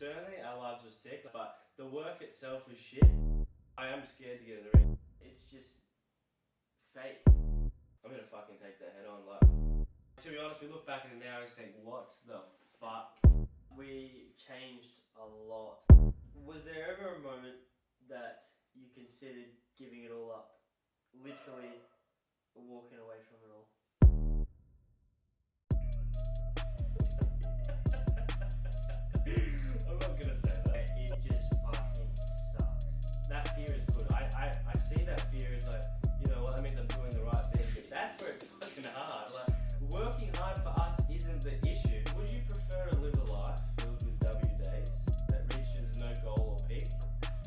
externally our lives were sick, but the work itself was shit. I am scared to get in the ring. It's just fake. I'm gonna fucking take that head on. Like, to be honest, we look back in it now and think, what the fuck? We changed a lot. Was there ever a moment that you considered giving it all up? Literally walking away from it all? I'm not gonna say that. It just fucking sucks. That fear is good. I see that fear as like, you know what, I mean, I'm doing the right thing. But that's where it's fucking hard. Like, working hard for us isn't the issue. Would you prefer to live a life filled with W days that reaches no goal or peak?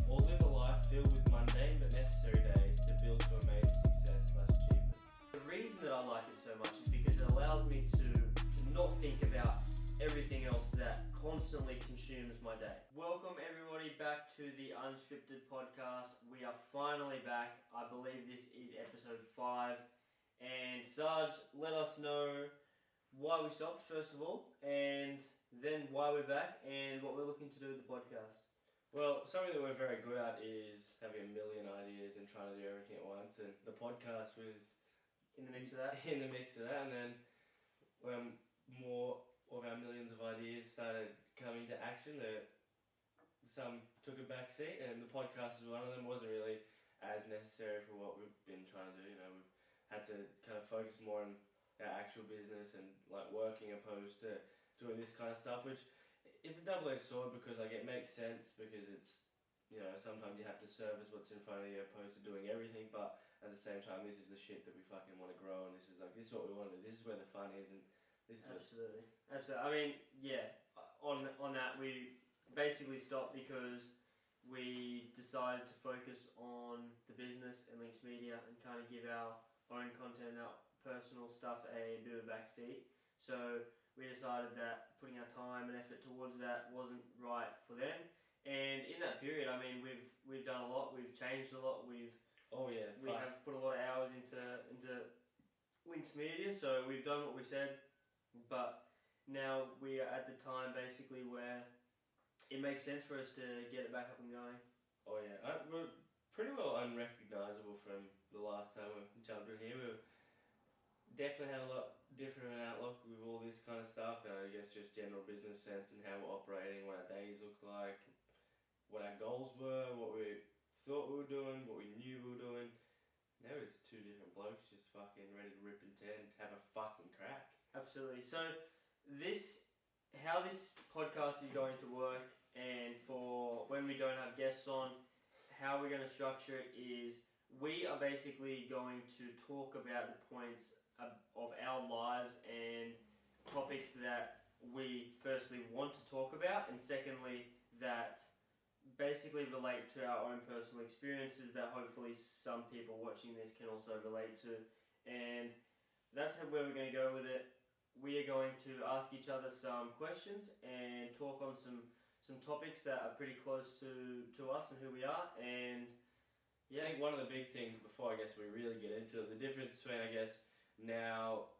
Or live a life filled with mundane but necessary days to build to amazing success/achievement? The reason that I like it so much is because it allows me to not think about everything else that constantly consumes my day. Welcome everybody back to the Unscripted podcast. We are finally back. I believe this is episode 5. And Sarge, let us know why we stopped first of all, and then why we're back, and what we're looking to do with the podcast. Well, something that we're very good at is having a million ideas and trying to do everything at once, and the podcast was In the mix of that? in the mix of that, and then when more of our millions of ideas started coming to action, some took a back seat, and the podcast was one of them. Wasn't really as necessary for what we've been trying to do. You know, we've had to kind of focus more on our actual business and like working opposed to doing this kind of stuff, which it's a double-edged sword because like it makes sense because it's, you know, sometimes you have to service what's in front of you opposed to doing everything, but at the same time this is the shit that we fucking want to grow, and this is what we want to do. This is where the fun is, and this is Absolutely. I mean, yeah, on that we basically stopped because we decided to focus on the business and Links Media and kind of give our own content, our personal stuff a bit of a backseat. So we decided that putting our time and effort towards that wasn't right for them. And in that period, I mean, we've done a lot. We've changed a lot. We have put a lot of hours into Links Media. So we've done what we said, but now we are at the time basically where it makes sense for us to get it back up and going. Oh yeah, we're pretty well unrecognisable from the last time we jumped in here. We definitely had a lot different of an outlook with all this kind of stuff, and I guess just general business sense and how we're operating, what our days looked like, what our goals were, what we thought we were doing, what we knew we were doing. Now it's two different blokes just fucking ready to rip and tear and have a fucking crack. Absolutely. So how this podcast is going to work, and for when we don't have guests on, how we're going to structure it is we are basically going to talk about the points of our lives and topics that we firstly want to talk about, and secondly that basically relate to our own personal experiences that hopefully some people watching this can also relate to. And that's where we're going to go with it. We are going to ask each other some questions and talk on some topics that are pretty close to us and who we are. And yeah, I think one of the big things before I guess we really get into it, the difference between I guess now,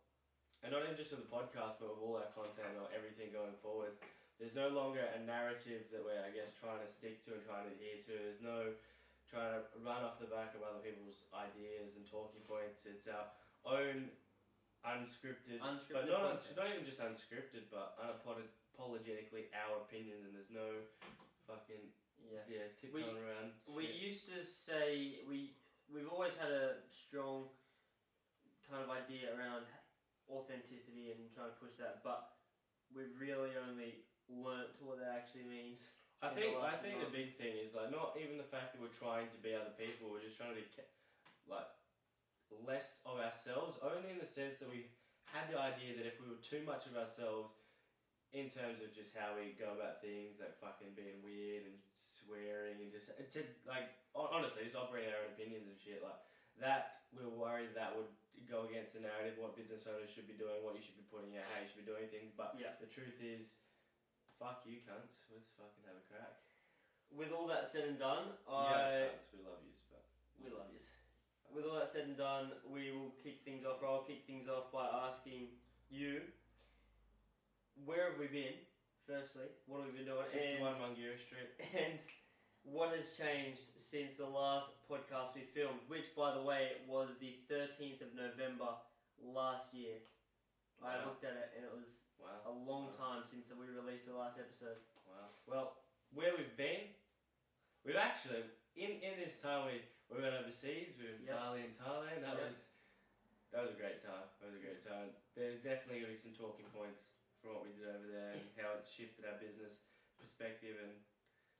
and not even just in the podcast but with all our content or everything going forwards, there's no longer a narrative that we're I guess trying to stick to and trying to adhere to. There's no trying to run off the back of other people's ideas and talking points. It's our own unscripted but not even just unscripted, but unapologetically our opinions, and there's no fucking tiptoeing around. We used to say we've always had a strong kind of idea around authenticity and trying to push that, but we've really only learnt what that actually means. I think the big thing is like not even the fact that we're trying to be other people. We're just trying to be like less of ourselves, only in the sense that we had the idea that if we were too much of ourselves in terms of just how we go about things, like fucking being weird and swearing and just like honestly just operating our own opinions and shit like that, we were worried that would go against the narrative, what business owners should be doing, what you should be putting out, how you should be doing things. But the truth is, fuck you cunts, let's fucking have a crack. With all that said and done, cunts, we love yous, but we love yous. With all that said and done, we will kick things off, or I'll kick things off by asking you, where have we been Firstly, what have we been doing? 51 Mungira Street. And what has changed since the last podcast we filmed, which, by the way, was the 13th of November last year. I Wow. looked at it and it was a long time since we released the last episode. Wow. Well, where we've been, we've actually, in this time we went overseas, we were in Bali and Thailand. That was a great time. There's definitely going to be some talking points from what we did over there and how it's shifted our business perspective and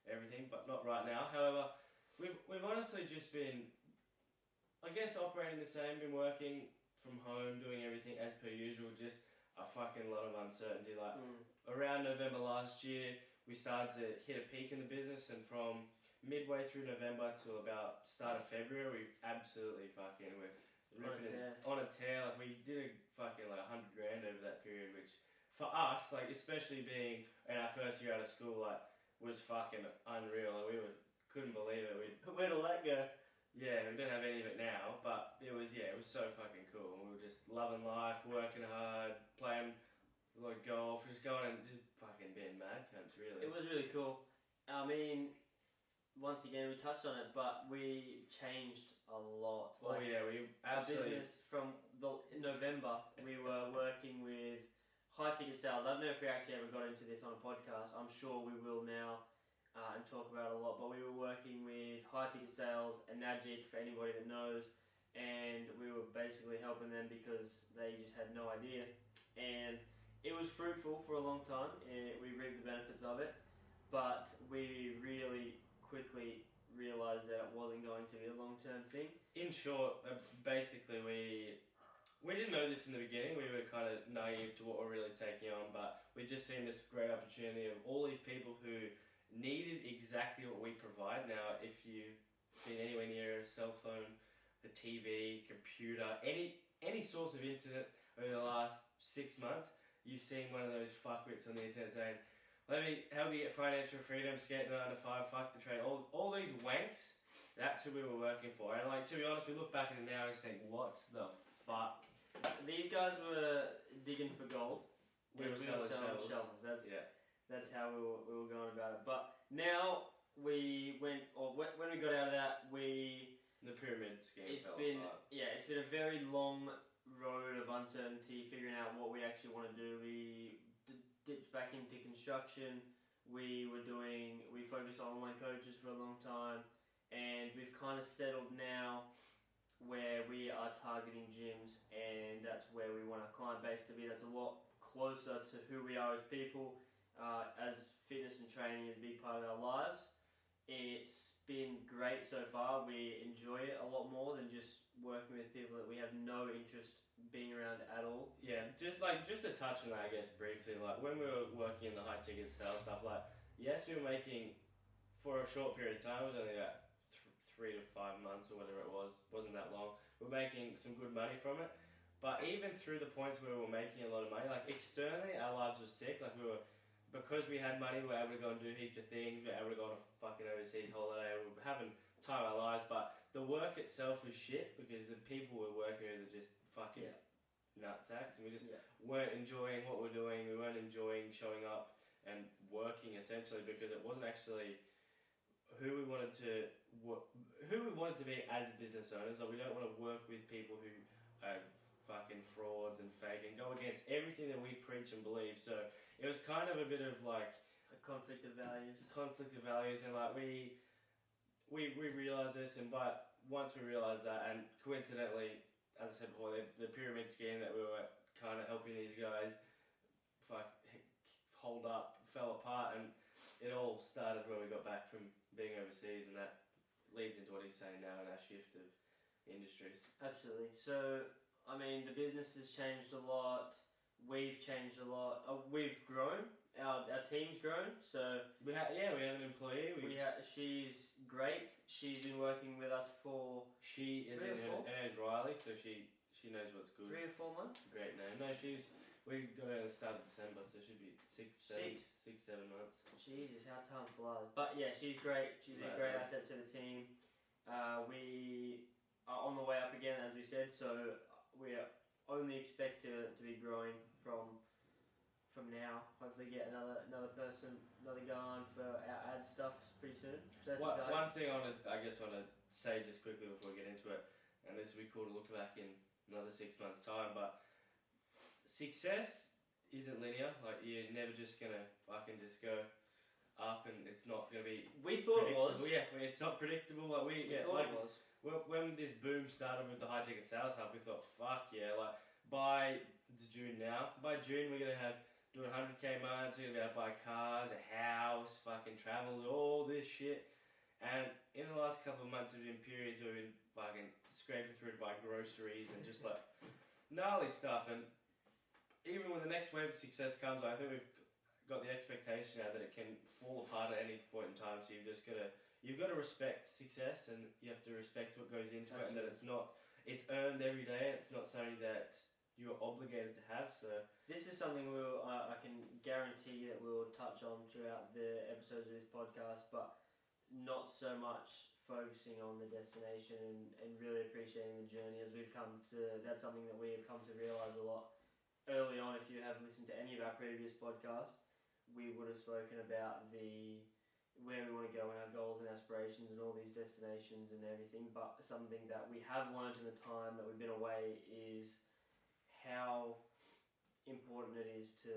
everything, but not right now. However, we've honestly just been, I guess, operating the same, been working from home, doing everything as per usual, just a fucking lot of uncertainty. Like, around November last year, we started to hit a peak in the business, and from midway through November to about start of February, we absolutely fucking were ripping it on a tear. Like, we did a fucking like 100 grand over that period, which for us, like, especially being in our first year out of school, like, was fucking unreal. Like, couldn't believe it. Where'd all that go? Yeah, we don't have any of it now, but it was so fucking cool. And we were just loving life, working hard, playing a lot of golf, just going and just fucking being mad cunts, really. It was really cool. I mean, once again, we touched on it, but we changed a lot. Like, we absolutely... Our business from in November, we were working with high ticket sales. I don't know if we actually ever got into this on a podcast. I'm sure we will now and talk about it a lot. But we were working with high ticket sales and Nagic, for anybody that knows, and we were basically helping them because they just had no idea. And it was fruitful for a long time. We reaped the benefits of it, but we really quickly realised that it wasn't going to be a long-term thing. In short, basically we didn't know this in the beginning. We were kind of naive to what we're really taking on, but we just seen this great opportunity of all these people who needed exactly what we provide. Now, if you've been anywhere near a cell phone, a TV, computer, any source of internet over the last 6 months, you've seen one of those fuckwits on the internet saying, let me help you get financial freedom, skate 9 to 5, fuck the trade. All these wanks, that's who we were working for. And like, to be honest, we look back at it now and just think, what the fuck? These guys were digging for gold. We were selling shovels. That's how we were going about it. But now we went, or when we got out of that, the pyramid scheme fell apart. It's been a very long road of uncertainty, figuring out what we actually want to do. We dipped back into construction. We focused on online coaches for a long time, and we've kind of settled now where we are targeting gyms, and that's where we want our client base to be. That's a lot closer to who we are as people, as fitness and training is a big part of our lives. It's been great so far. We enjoy it a lot more than just working with people that we have no interest being around at all. Yeah, just to touch on that, I guess, briefly, like when we were working in the high ticket sales stuff, like, yes, we were making, for a short period of time, it was only about 3 to 5 months or whatever it wasn't that long, we were making some good money from it. But even through the points where we were making a lot of money, like externally our lives were sick. Like because we had money, we were able to go and do heaps of things. We were able to go on a fucking overseas holiday. We were having time of our lives, but the work itself was shit because the people we were working with are just fucking nutsacks, and we just weren't enjoying what we're doing. We weren't enjoying showing up and working, essentially, because it wasn't actually who we wanted to be as business owners. Like, we don't want to work with people who are fucking frauds and fake and go against everything that we preach and believe. So it was kind of a bit of like a conflict of values, and like we realised this, and but once we realised that, and coincidentally, as I said before, the pyramid scheme that we were kind of helping these guys hold up fell apart, and it all started when we got back from being overseas, and that leads into what he's saying now in our shift of industries. Absolutely. So, I mean, the business has changed a lot. We've changed a lot. We've grown. Our team's grown. So we have an employee. She's great. She's been working with us for Her name's Riley, so she knows what's good. 3 or 4 months. Great name. No, we got her at the start of December, so it should be 6, 7 months. Jesus, how time flies. But yeah, she's great. She's a great asset to the team. We are on the way up again, as we said, so we only expect to be growing from from now. Hopefully get another person, another go on for our ad stuff pretty soon. So that's exciting. One thing I want to say just quickly before we get into it, and this will be cool to look back in another 6 months' time, but success isn't linear. Like, you're never just gonna fucking just go up, and it's not gonna be. We thought it was. Yeah, it's not predictable. Like we thought it was. When this boom started with the high ticket sales hub, we thought, fuck yeah, like it's June now. By June, we're gonna have doing 100k months. We're gonna be able to buy cars, a house, fucking travel, all this shit. And in the last couple of months, we've been periods where we've been fucking scraping through to buy groceries and just like gnarly stuff. And even when the next wave of success comes, I think we've got the expectation now that it can fall apart at any point in time. So you've got to respect success, and you have to respect what goes into it, and that it's earned every day. It's not something that you're obligated to have. So this is something I can guarantee that we'll touch on throughout the episodes of this podcast, but not so much focusing on the destination and really appreciating the journey as we've come to. That's something that we have come to realize a lot early on. If you have listened to any of our previous podcasts, we would have spoken about where we want to go and our goals and aspirations and all these destinations and everything. But something that we have learned in the time that we've been away is how important it is to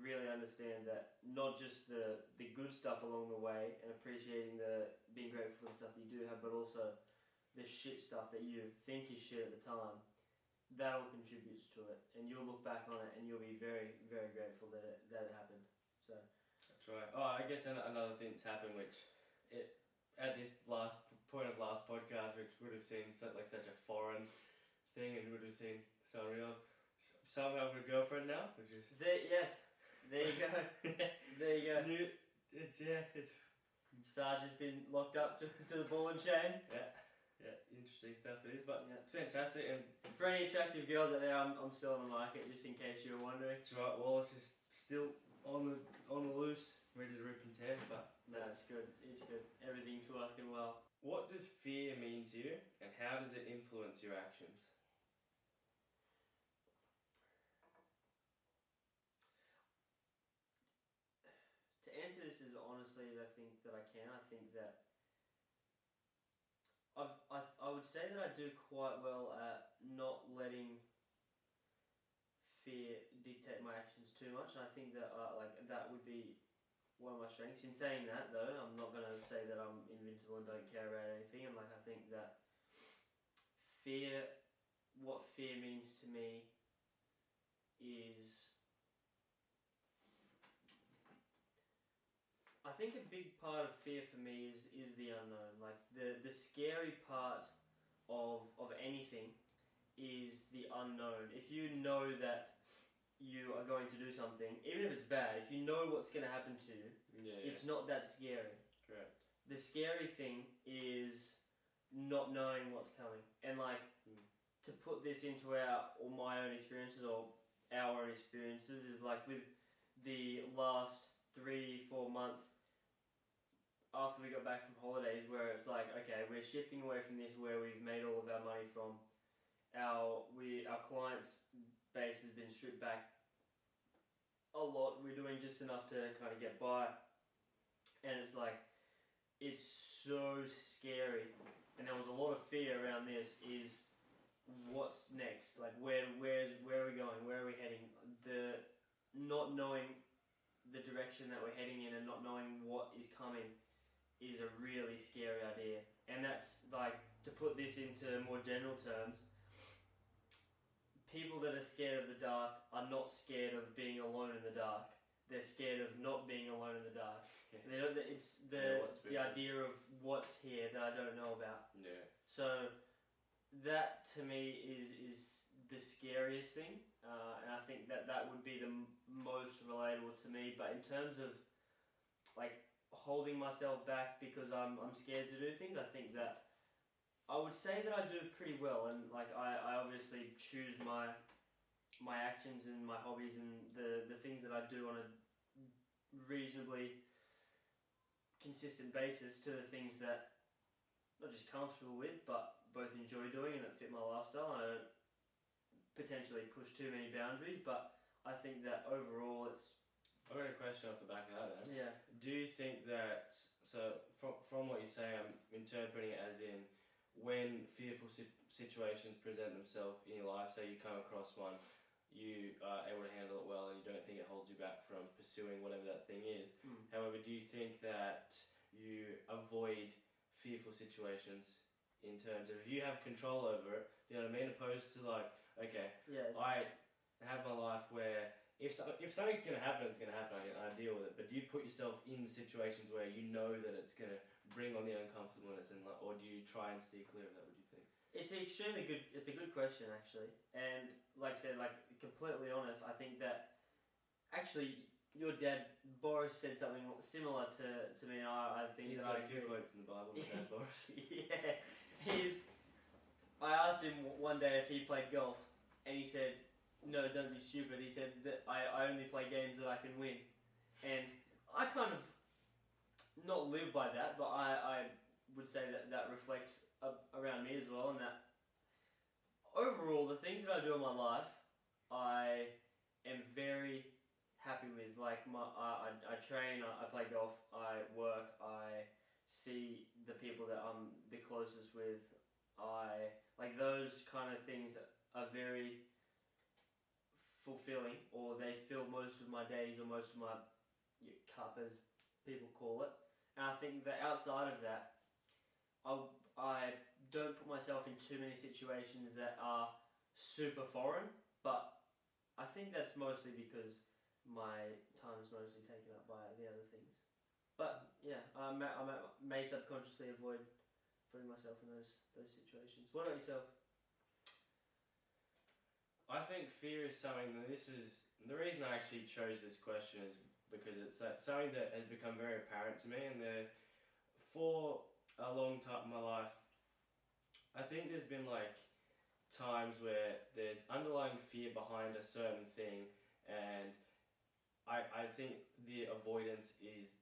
really understand that not just the good stuff along the way and appreciating being grateful for the stuff that you do have, but also the shit stuff that you think is shit at the time. That all contributes to it, and you'll look back on it and you'll be very, very grateful that it happened. So that's right. Oh, I guess another thing that's happened, which at this last point of last podcast, which would have seemed such a foreign thing, and would have seemed so real. Some have a girlfriend now, which is yes. There you go. There you go. It's Sarge has been locked up to the ball and chain. Yeah, interesting stuff it is, but it's fantastic. And for any attractive girls out there, I'm still on the market, just in case you were wondering. That's right. Wallace is still on the loose, ready to rip and tear. But no, it's good. It's good. Everything's working well. What does fear mean to you, and how does it influence your actions? To answer this as honestly as I think that I can, I think that I would say that I do quite well at not letting fear dictate my actions too much, and I think that that would be one of my strengths. In saying that, though, I'm not going to say that I'm invincible and don't care about anything. And I think that what fear means to me is, I think a big part of fear for me is the unknown. Like the scary part of anything is the unknown. If you know that you are going to do something, even if it's bad, if you know what's going to happen to you, it's not that scary. Correct. The scary thing is not knowing what's coming. And to put this into my own experiences or our own experiences is like with the last 3-4 months after we got back from holidays, where it's like, okay, we're shifting away from this, where we've made all of our money from. Our clients' base has been stripped back a lot. We're doing just enough to kind of get by, and it's like, it's so scary. And there was a lot of fear around this. Is what's next? Like where are we going? Where are we heading? The not knowing the direction that we're heading in and not knowing what is coming is a really scary idea. And that's like, to put this into more general terms, people that are scared of the dark are not scared of being alone in the dark. They're scared of not being alone in the dark. Yeah. It's the idea of what's here that I don't know about. Yeah. So that to me is the scariest thing, and I think that would be the most relatable to me. But in terms of like holding myself back because I'm scared to do things, I think that I would say that I do pretty well, and like I obviously choose my actions and my hobbies and the things that I do on a reasonably consistent basis to the things that I'm not just comfortable with, but both enjoy doing and that fit my lifestyle. I don't potentially push too many boundaries, but I think that overall it's... I've got a question off the back of that then. Yeah. Do you think that, so from what you say, I'm interpreting it as in when fearful situations present themselves in your life, say you come across one, you are able to handle it well and you don't think it holds you back from pursuing whatever that thing is. However, do you think that you avoid fearful situations in terms of if you have control over it, you know what I mean? Opposed to like, okay, I have my life where if something's going to happen, it's going to happen, I deal with it. But do you put yourself in situations where you know that it's going to bring on the uncomfortableness, and or do you try and steer clear of that? What do you think? It's a good question actually, and like I said, like completely honest, I think that actually your dad Boris said something similar to me, and I think he's that got a few quotes in the Bible. Dad Boris. Yeah, I asked him one day if he played golf, and he said, "No, don't be stupid." He said that I only play games that I can win, and I kind of not live by that, but I would say that reflects around me as well, and that overall the things that I do in my life I am very happy with. Like I train, I play golf, I work, I see the people that I'm the closest with, I like those kind of things are very fulfilling, or they fill most of my days or most of my cup, as people call it. And I think that outside of that, I don't put myself in too many situations that are super foreign, but I think that's mostly because my time is mostly taken up by the other things. But yeah, I may subconsciously avoid putting myself in those situations. What about yourself? I think fear is something that the reason I actually chose this question is because it's something that has become very apparent to me, and for a long time in my life, I think there's been like times where there's underlying fear behind a certain thing, and I think the avoidance is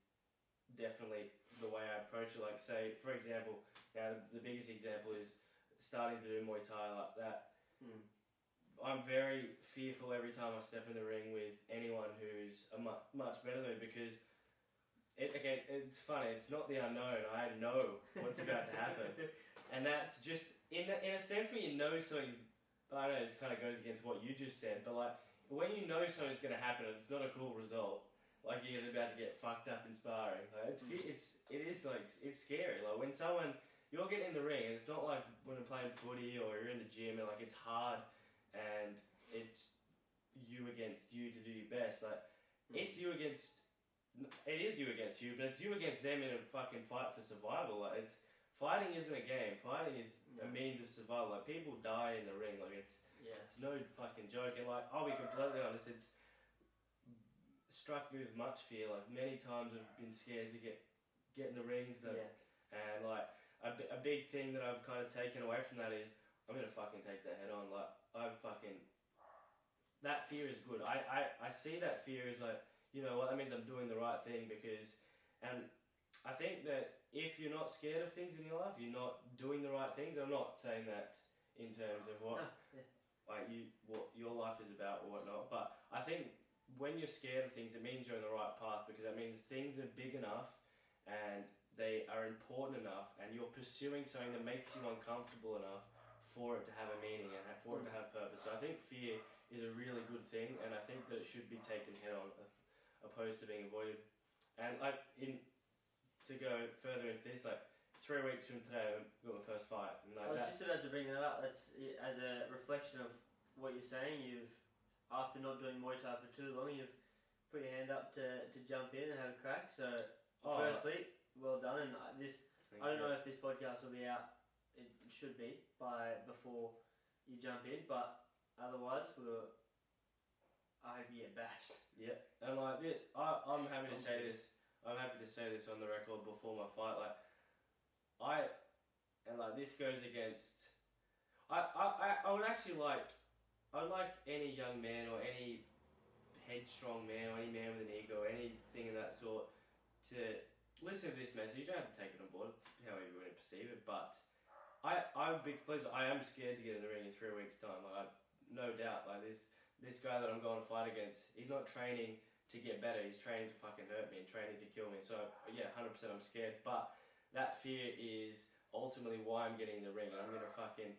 definitely the way I approach it. Like say, for example, the biggest example is starting to do Muay Thai like that. I'm very fearful every time I step in the ring with anyone who's much better than me, because it's funny, it's not the unknown. I know what's about to happen. And that's just, in a sense, when you know something's, I don't know, it kind of goes against what you just said, but like, when you know something's going to happen and it's not a cool result, like you're about to get fucked up in sparring, like it's scary. Like when you're getting in the ring, and it's not like when you're playing footy or you're in the gym and like it's hard and it's you against you to do your best. Like it is you against you, but it's you against them in a fucking fight for survival. Like fighting isn't a game. Fighting is a means of survival. Like people die in the ring. Like it's no fucking joke. And like I'll be completely honest, it's struck me with much fear. Like many times I've been scared to get in the rings. And like a big thing that I've kind of taken away from that is I'm gonna fucking take that head on. Like that fear is good. I see that fear as like, you know what, that means I'm doing the right thing, and I think that if you're not scared of things in your life, you're not doing the right things. I'm not saying that in terms of what your life is about or whatnot, but I think when you're scared of things, it means you're on the right path, because that means things are big enough and they are important enough, and you're pursuing something that makes you uncomfortable enough for it to have a meaning and for it to have purpose. So I think fear is a really good thing, and I think that it should be taken head on, opposed to being avoided. And like to go further into this, like 3 weeks from today, I've got my first fight. And like I was just about to bring that up. That's as a reflection of what you're saying. You've, after not doing Muay Thai for too long, you've put your hand up to jump in and have a crack. So firstly, well done. And I don't know if this podcast will be out. It should be before you jump in, but otherwise I hope you get bashed. Yeah, and like I'm happy to say this. I'm happy to say this on the record before my fight. Like this goes against. I would actually I'd like any young man or any headstrong man or any man with an ego or anything of that sort to listen to this message. You don't have to take it on board. It's however you want to perceive it, but. I would be pleased. I am scared to get in the ring in 3 weeks' time. Like, no doubt. Like this guy that I'm going to fight against, he's not training to get better, he's training to fucking hurt me and training to kill me. So yeah, 100% I'm scared, but that fear is ultimately why I'm getting in the ring. I'm gonna fucking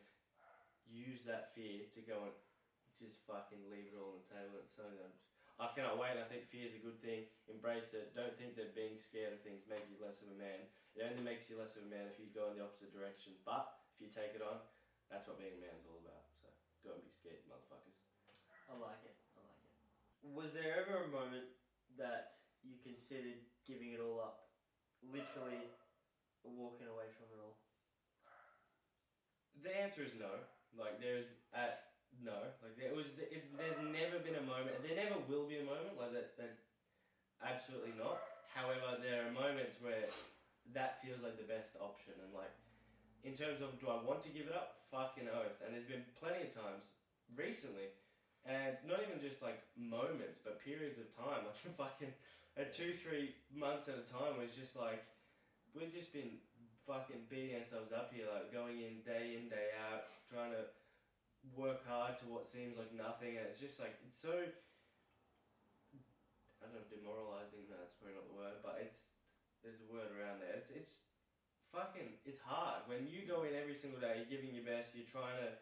use that fear to go and just fucking leave it all on the table. It's something that I cannot wait. I think fear is a good thing. Embrace it. Don't think that being scared of things makes you less of a man. It only makes you less of a man if you go in the opposite direction. But if you take it on, that's what being a man's all about. So go and be scared, motherfuckers. I like it. Was there ever a moment that you considered giving it all up? Literally walking away from it all? The answer is no. Like there's no. Like there's never been a moment. There never will be a moment like that. Absolutely not. However, there are moments where that feels like the best option. And like in terms of do I want to give it up? Fucking oath. And there's been plenty of times recently. And not even just like moments, but periods of time, like fucking 2-3 months at a time, where it's just like, we've just been fucking beating ourselves up here, like going in, day out, trying to work hard to what seems like nothing, and it's just like, it's so, I don't know, demoralizing, no, that's probably not the word, but there's a word around there, it's fucking, it's hard. When you go in every single day, you're giving your best, you're trying to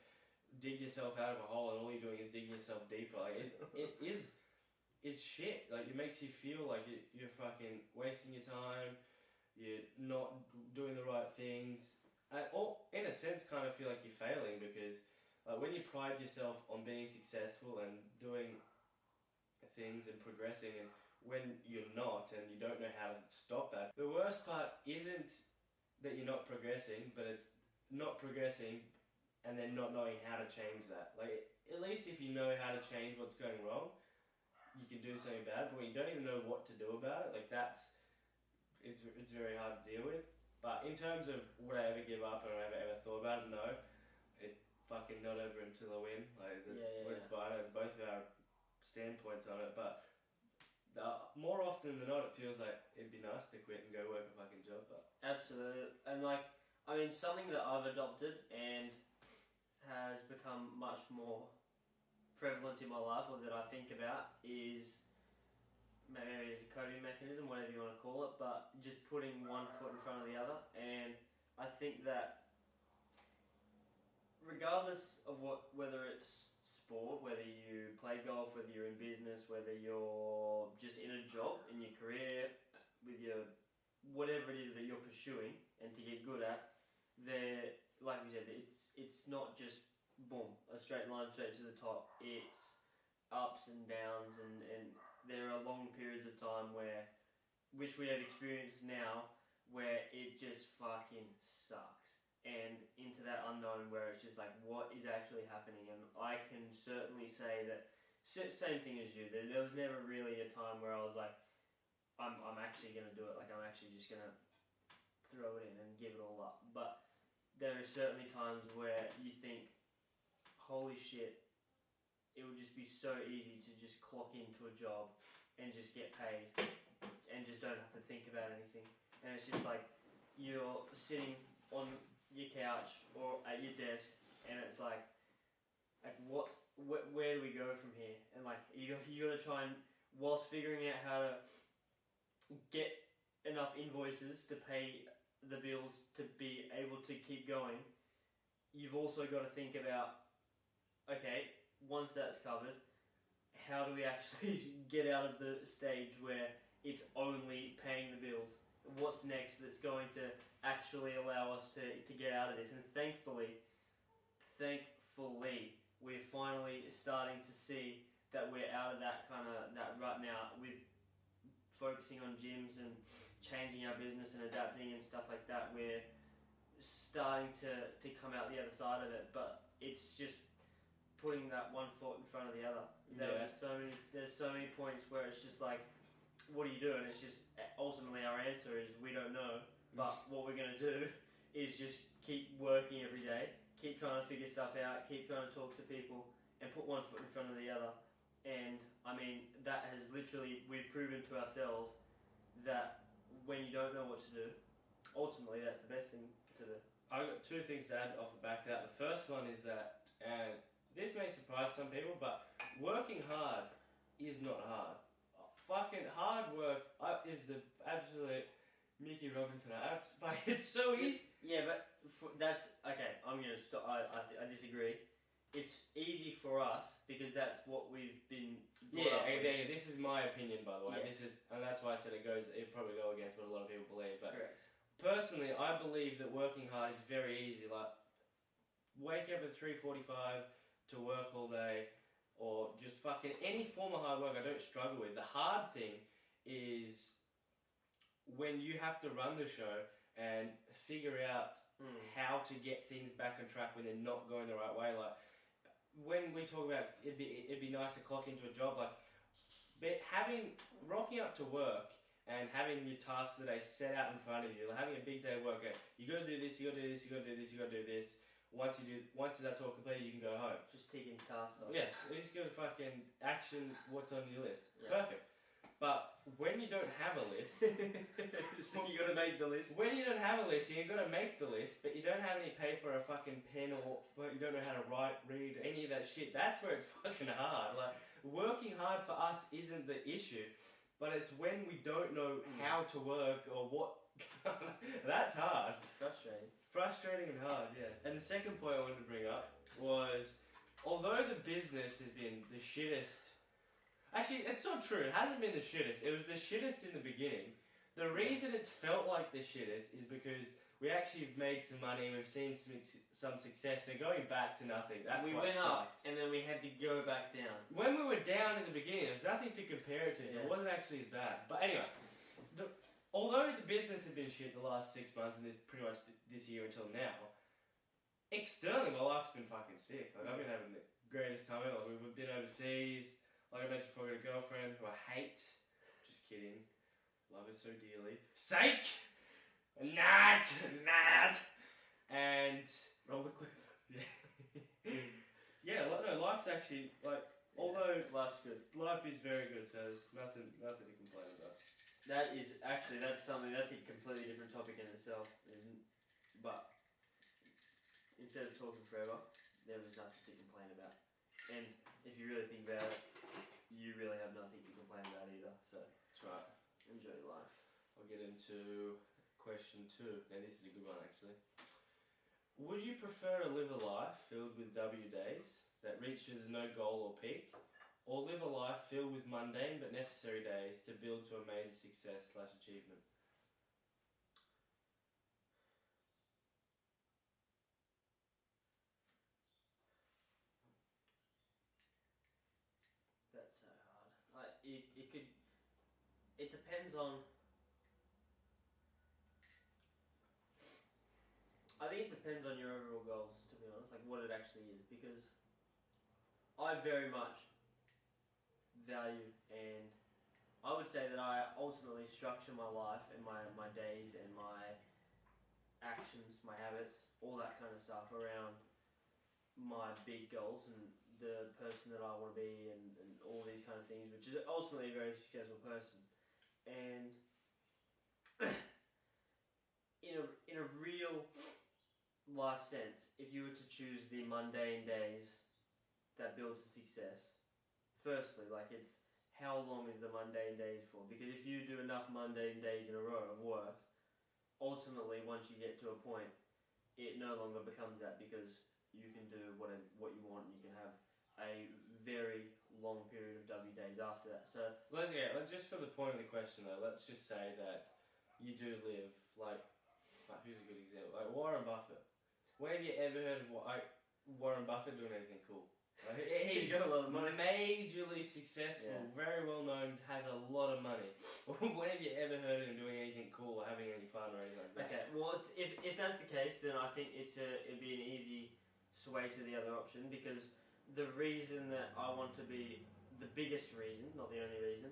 dig yourself out of a hole, and all you're doing is digging yourself deeper. Like it's shit. Like it makes you feel like you're fucking wasting your time. You're not doing the right things, and in a sense, kind of feel like you're failing because, like, when you pride yourself on being successful and doing things and progressing, and when you're not and you don't know how to stop that, the worst part isn't that you're not progressing, but it's not progressing and then not knowing how to change that. Like, at least if you know how to change what's going wrong, you can do something bad, but when you don't even know what to do about it, like it's very hard to deal with. But in terms of would I ever give up or have I ever thought about it, no. It fucking not over until I win. Like, it's both of our standpoints on it, but more often than not, it feels like it'd be nice to quit and go work a fucking job. But absolutely. And like, I mean, something that I've adopted and has become much more prevalent in my life, or that I think about, is maybe as a coping mechanism, whatever you want to call it, but just putting one foot in front of the other. And I think that regardless of whether it's sport, whether you play golf, whether you're in business, whether you're just in a job, in your career, with your whatever it is that you're pursuing and to get good at, there, like we said, it's not just boom, a straight line straight to the top. It's ups and downs, and there are long periods of time which we have experienced now, where it just fucking sucks, and into that unknown where it's just like, what is actually happening? And I can certainly say that same thing as you. There was never really a time where I was like, I'm actually gonna do it. Like, I'm actually just gonna throw it in and give it all up. But there are certainly times where you think, holy shit, it would just be so easy to just clock into a job and just get paid and just don't have to think about anything. And it's just like, you're sitting on your couch or at your desk, and it's like where do we go from here? And like, you got to try and, whilst figuring out how to get enough invoices to pay the bills to be able to keep going, you've also got to think about, okay, once that's covered, how do we actually get out of the stage where it's only paying the bills? What's next that's going to actually allow us to get out of this? And thankfully, we're finally starting to see that we're out of that rut now, with focusing on gyms and changing our business and adapting and stuff like that. We're starting to come out the other side of it, but it's just putting that one foot in front of the other. There's so many points where it's just like, what do you do? And it's just, ultimately our answer is we don't know, but what we're going to do is just keep working every day, keep trying to figure stuff out, keep trying to talk to people, and put one foot in front of the other. And I mean, that has literally, we've proven to ourselves that when you don't know what to do, ultimately that's the best thing to do. I've got two things to add off the back of that. The first one is that, and this may surprise some people, but working hard is not hard. Fucking hard work is the absolute Mickey Robinson. It's so easy. Yeah, but that's okay. I'm gonna stop. I disagree. It's easy for us because that's what we've been. Yeah, this is my opinion, by the way. Yes. And that's why I said it probably go against what a lot of people believe. But correct. Personally, I believe that working hard is very easy. Like, wake up at 3:45 to work all day, or just fucking any form of hard work. I don't struggle with. The hard thing is when you have to run the show and figure out how to get things back on track when they're not going the right way. Like, when we talk about it'd be nice to clock into a job, like, but rocking up to work and having your task for the day set out in front of you, like having a big day of work, you gotta do this, you gotta do this, you gotta do this, you gotta do this. Once that's all completed, you can go home. Just ticking tasks off. Yeah, you just gotta fucking action what's on your list. Yeah. Perfect. But when you don't have a list, so you gotta make the list. When you don't have a list, you gotta make the list, but you don't have any paper or a fucking pen, or you don't know how to read any of that shit. That's where it's fucking hard. Like, working hard for us isn't the issue, but it's when we don't know how to work or what. That's hard. Frustrating and hard, yeah. And the second point I wanted to bring up was, although the business has been the shittest. Actually, it's not true. It hasn't been the shittest. It was the shittest in the beginning. The reason it's felt like the shittest is because we actually made some money and we've seen some success. And going back to nothing, that's we went up and then we had to go back down. When we were down in the beginning, there's nothing to compare it to, so it wasn't actually as bad. But anyway, although the business had been shit the last 6 months and pretty much this year until now, externally my life's been fucking sick. Like, I've been having the greatest time ever. Like, we've been overseas. Like I mentioned before, I got a girlfriend who I hate. Just kidding. Love her so dearly. Sake! Not! And... roll the clip. Yeah, no, life's actually, like, although... Life's good. Life is very good, so there's nothing to complain about. That's a completely different topic in itself, but instead of talking forever, there was nothing to complain about. And if you really think about it, you really have nothing to complain about either, so that's right. Enjoy life. I'll get into question 2. Now this is a good one, actually. Would you prefer to live a life filled with W days that reaches no goal or peak, or live a life filled with mundane but necessary days to build to a major success/achievement? It depends on. I think it depends on your overall goals, to be honest, like what it actually is, because I very much value, and I would say that I ultimately structure my life and my days and my actions, my habits, all that kind of stuff around my big goals and the person that I want to be and all these kind of things, which is ultimately a very successful person. And in a real life sense, if you were to choose the mundane days that build to success, firstly, like, it's how long is the mundane days for? Because if you do enough mundane days in a row of work, ultimately, once you get to a point, it no longer becomes that, because you can do what you want, and you can have a very long period of W days after that. So just for the point of the question though, let's just say that you do live like who's a good example? Like Warren Buffett. When have you ever heard of Warren Buffett doing anything cool? Like, he's got a lot of money. Majorly successful, very well known, has a lot of money. When have you ever heard of him doing anything cool or having any fun or anything like that? Okay, well, if that's the case, then I think it'd be an easy sway to the other option, because the reason that I want to be, the biggest reason, not the only reason,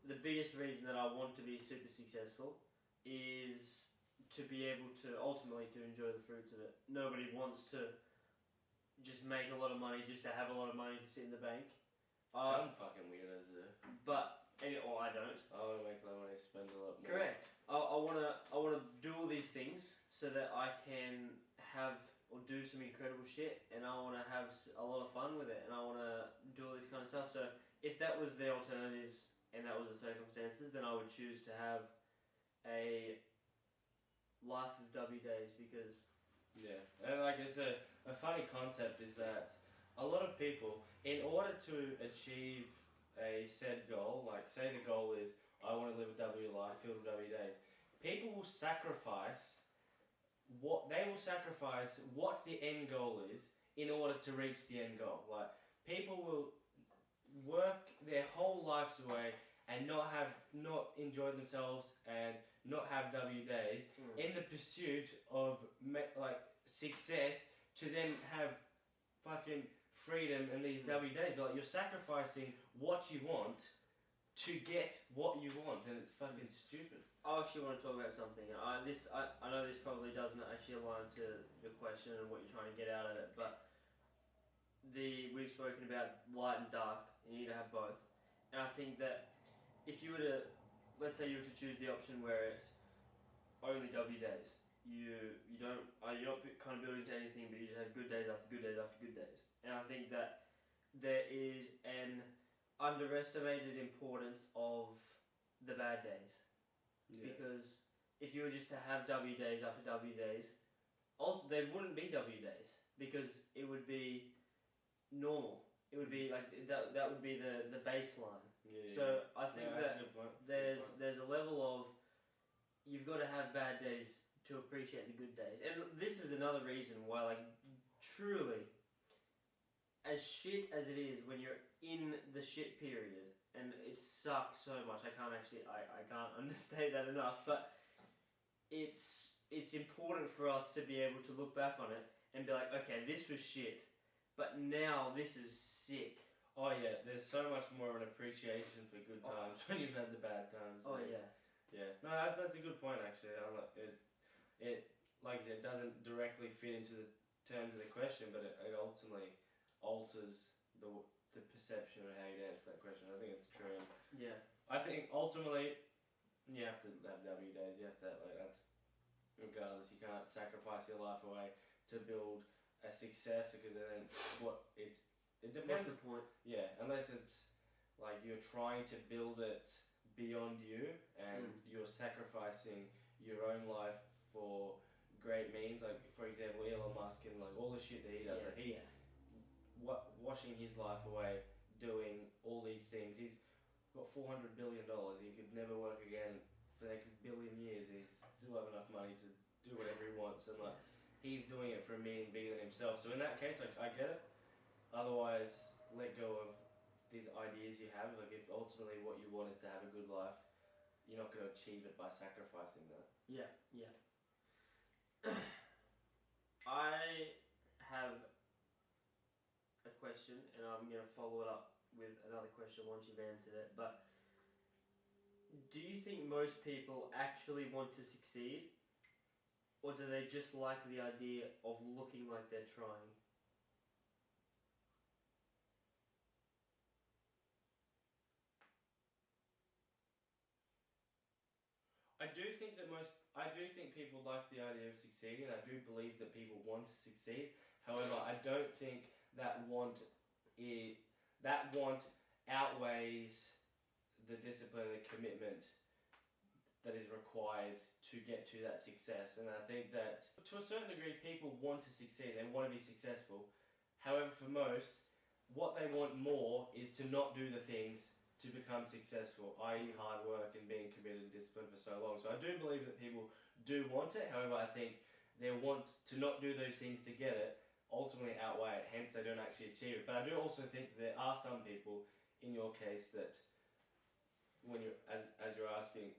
the biggest reason that I want to be super successful is to be able to ultimately to enjoy the fruits of it. Nobody wants to just make a lot of money just to have a lot of money to sit in the bank. Some fucking weirdos do. Or I don't. I want to make a lot of money, spend a lot more. Correct. I want to do all these things so that I can have or do some incredible shit, and I want to have a lot of fun with it, and I want to do all this kind of stuff. So if that was the alternatives and that was the circumstances, then I would choose to have a life of W days because yeah, and like it's a funny concept is that a lot of people, in order to achieve a said goal, like say the goal is I want to live a W life, filled with W days, people will sacrifice what the end goal is in order to reach the end goal. Like people will work their whole lives away and not enjoy themselves and not have W days in the pursuit of like success to then have fucking freedom and these W days. But like you're sacrificing what you want to get what you want, and it's fucking stupid. I actually want to talk about something. I know this probably doesn't actually align to your question and what you're trying to get out of it, but we've spoken about light and dark, and you need to have both. And I think that if you were to, let's say you were to choose the option where it's only W days, you're not kind of building to anything, but you just have good days after good days after good days. And I think that there is an underestimated importance of the bad days. Yeah. Because if you were just to have W days after W days, also there wouldn't be W days because it would be normal. It would be like that would be the baseline. Yeah, so I think that there's a level of you've got to have bad days to appreciate the good days. And this is another reason why, like, truly, as shit as it is when you're in the shit period, and it sucks so much, I can't understate that enough, but it's important for us to be able to look back on it and be like, okay, this was shit, but now this is sick. Oh yeah, there's so much more of an appreciation for good times when you've had the bad times. Oh yeah. Yeah, no, that's a good point actually. It like it doesn't directly fit into the terms of the question, but it ultimately alters the perception of how you answer that question. I think it's true. Yeah. I think ultimately you have to have W days. You have to that's regardless. You can't sacrifice your life away to build a success because then it depends. What's the point? Yeah, unless it's like you're trying to build it beyond you and you're sacrificing your own life for great means. Like for example, Elon Musk and like all the shit that he does. Yeah, washing his life away, doing all these things. He's got $400 billion. He could never work again for the next billion years. He's still have enough money to do whatever he wants, and like he's doing it for a meaning bigger than himself. So in that case, like I get it. Otherwise, let go of these ideas you have. Like if ultimately what you want is to have a good life, you're not going to achieve it by sacrificing that. Yeah, yeah. I have a question, and I'm going to follow it up with another question once you've answered it. But do you think most people actually want to succeed, or do they just like the idea of looking like they're trying? I do think people like the idea of succeeding. I do believe that people want to succeed. However, I don't think that want outweighs the discipline and the commitment that is required to get to that success. And I think that to a certain degree, people want to succeed. They want to be successful. However, for most, what they want more is to not do the things to become successful, i.e. hard work and being committed and disciplined for so long. So I do believe that people do want it. However, I think their want to not do those things to get it ultimately outweigh it, hence they don't actually achieve it. But I do also think that there are some people, in your case, that when you, as you're asking,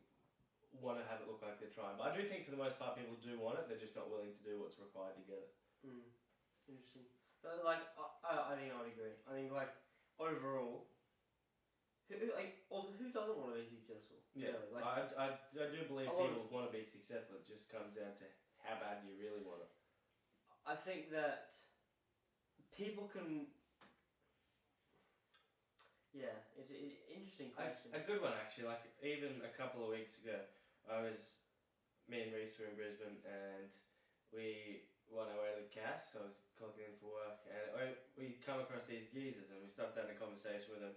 want to have it look like they're trying. But I do think for the most part people do want it, they're just not willing to do what's required to get it. Interesting. Like, I think I would agree. I think, like, overall, who doesn't want to be successful? Yeah, really? Like, I do believe people want to be successful. It just comes down to how bad you really want it. I think that people can... Yeah, it's an interesting question. A good one, actually. Like, even a couple of weeks ago, me and Reese were in Brisbane, and we on our way to the cast, so I was clocking in for work, and we come across these geezers, and we stopped having a conversation with them,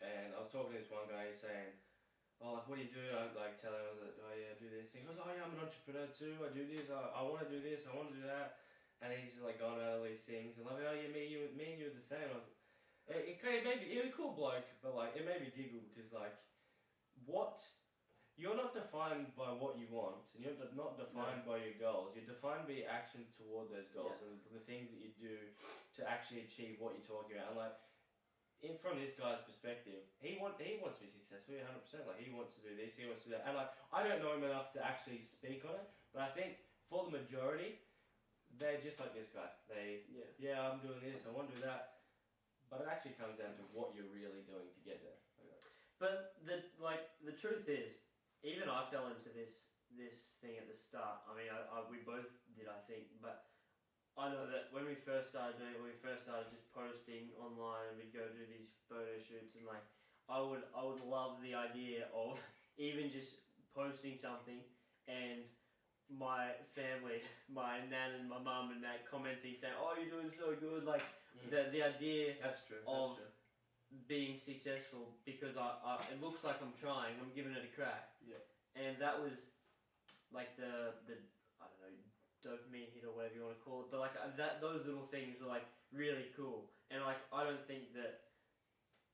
and I was talking to this one guy, he's saying, oh, like, what do you do? I like tell him, I was like, oh yeah, I do this. He goes, oh yeah, I'm an entrepreneur too, I do this, I want to do this, I want to do that, and he's just like going about all these things, and like, oh yeah, me and you are the same. It kind of made me, he was a cool bloke, but like, it made me giggle, because like, you're not defined by what you want, and you're not defined by your goals. You're defined by your actions toward those goals and the things that you do to actually achieve what you're talking about. And like, from this guy's perspective, he wants to be successful 100%. Like, he wants to do this, he wants to do that. And like, I don't know him enough to actually speak on it, but I think for the majority, they're just like this guy. Yeah, I'm doing this, I want to do that. But it actually comes down to what you're really doing to get there. But the truth is, even I fell into this thing at the start. I mean, we both did, I think. But I know that when we first started doing it, when we first started just posting online, and we'd go do these photo shoots, and like, I would love the idea of even just posting something, and my family, my nan and my mum and that commenting, saying, "Oh, you're doing so good!" Like the idea that's true. Being successful because it looks like I'm trying, I'm giving it a crack. Yeah. And that was like the I don't know, dopamine hit or whatever you want to call it, but like those little things were like really cool. And like, I don't think that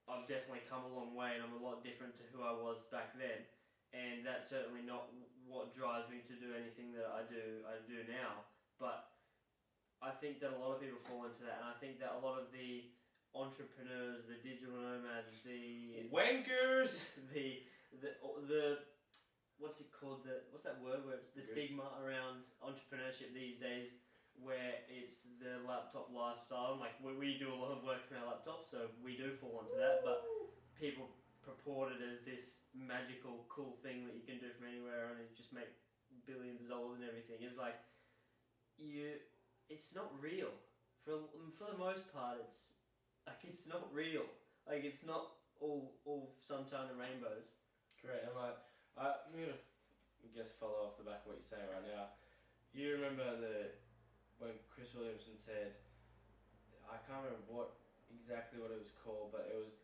I've definitely come a long way, and I'm a lot different to who I was back then. And that's certainly not what drives me to do anything that I do now. But I think that a lot of people fall into that, and I think that a lot of the entrepreneurs, the digital nomads, the wankers, the what's it called? What's that word? Where it's the stigma around entrepreneurship these days, where it's the laptop lifestyle. Like, we do a lot of work from our laptops, so we do fall into that. But people purport it as this magical, cool thing that you can do from anywhere and just make billions of dollars and everything. It's like it's not real. For the most part, it's not real. Like, it's not all sunshine and rainbows. Correct. And like, I'm gonna follow off the back of what you're saying right now. You remember when Chris Williamson said, I can't remember exactly what it was called, but it was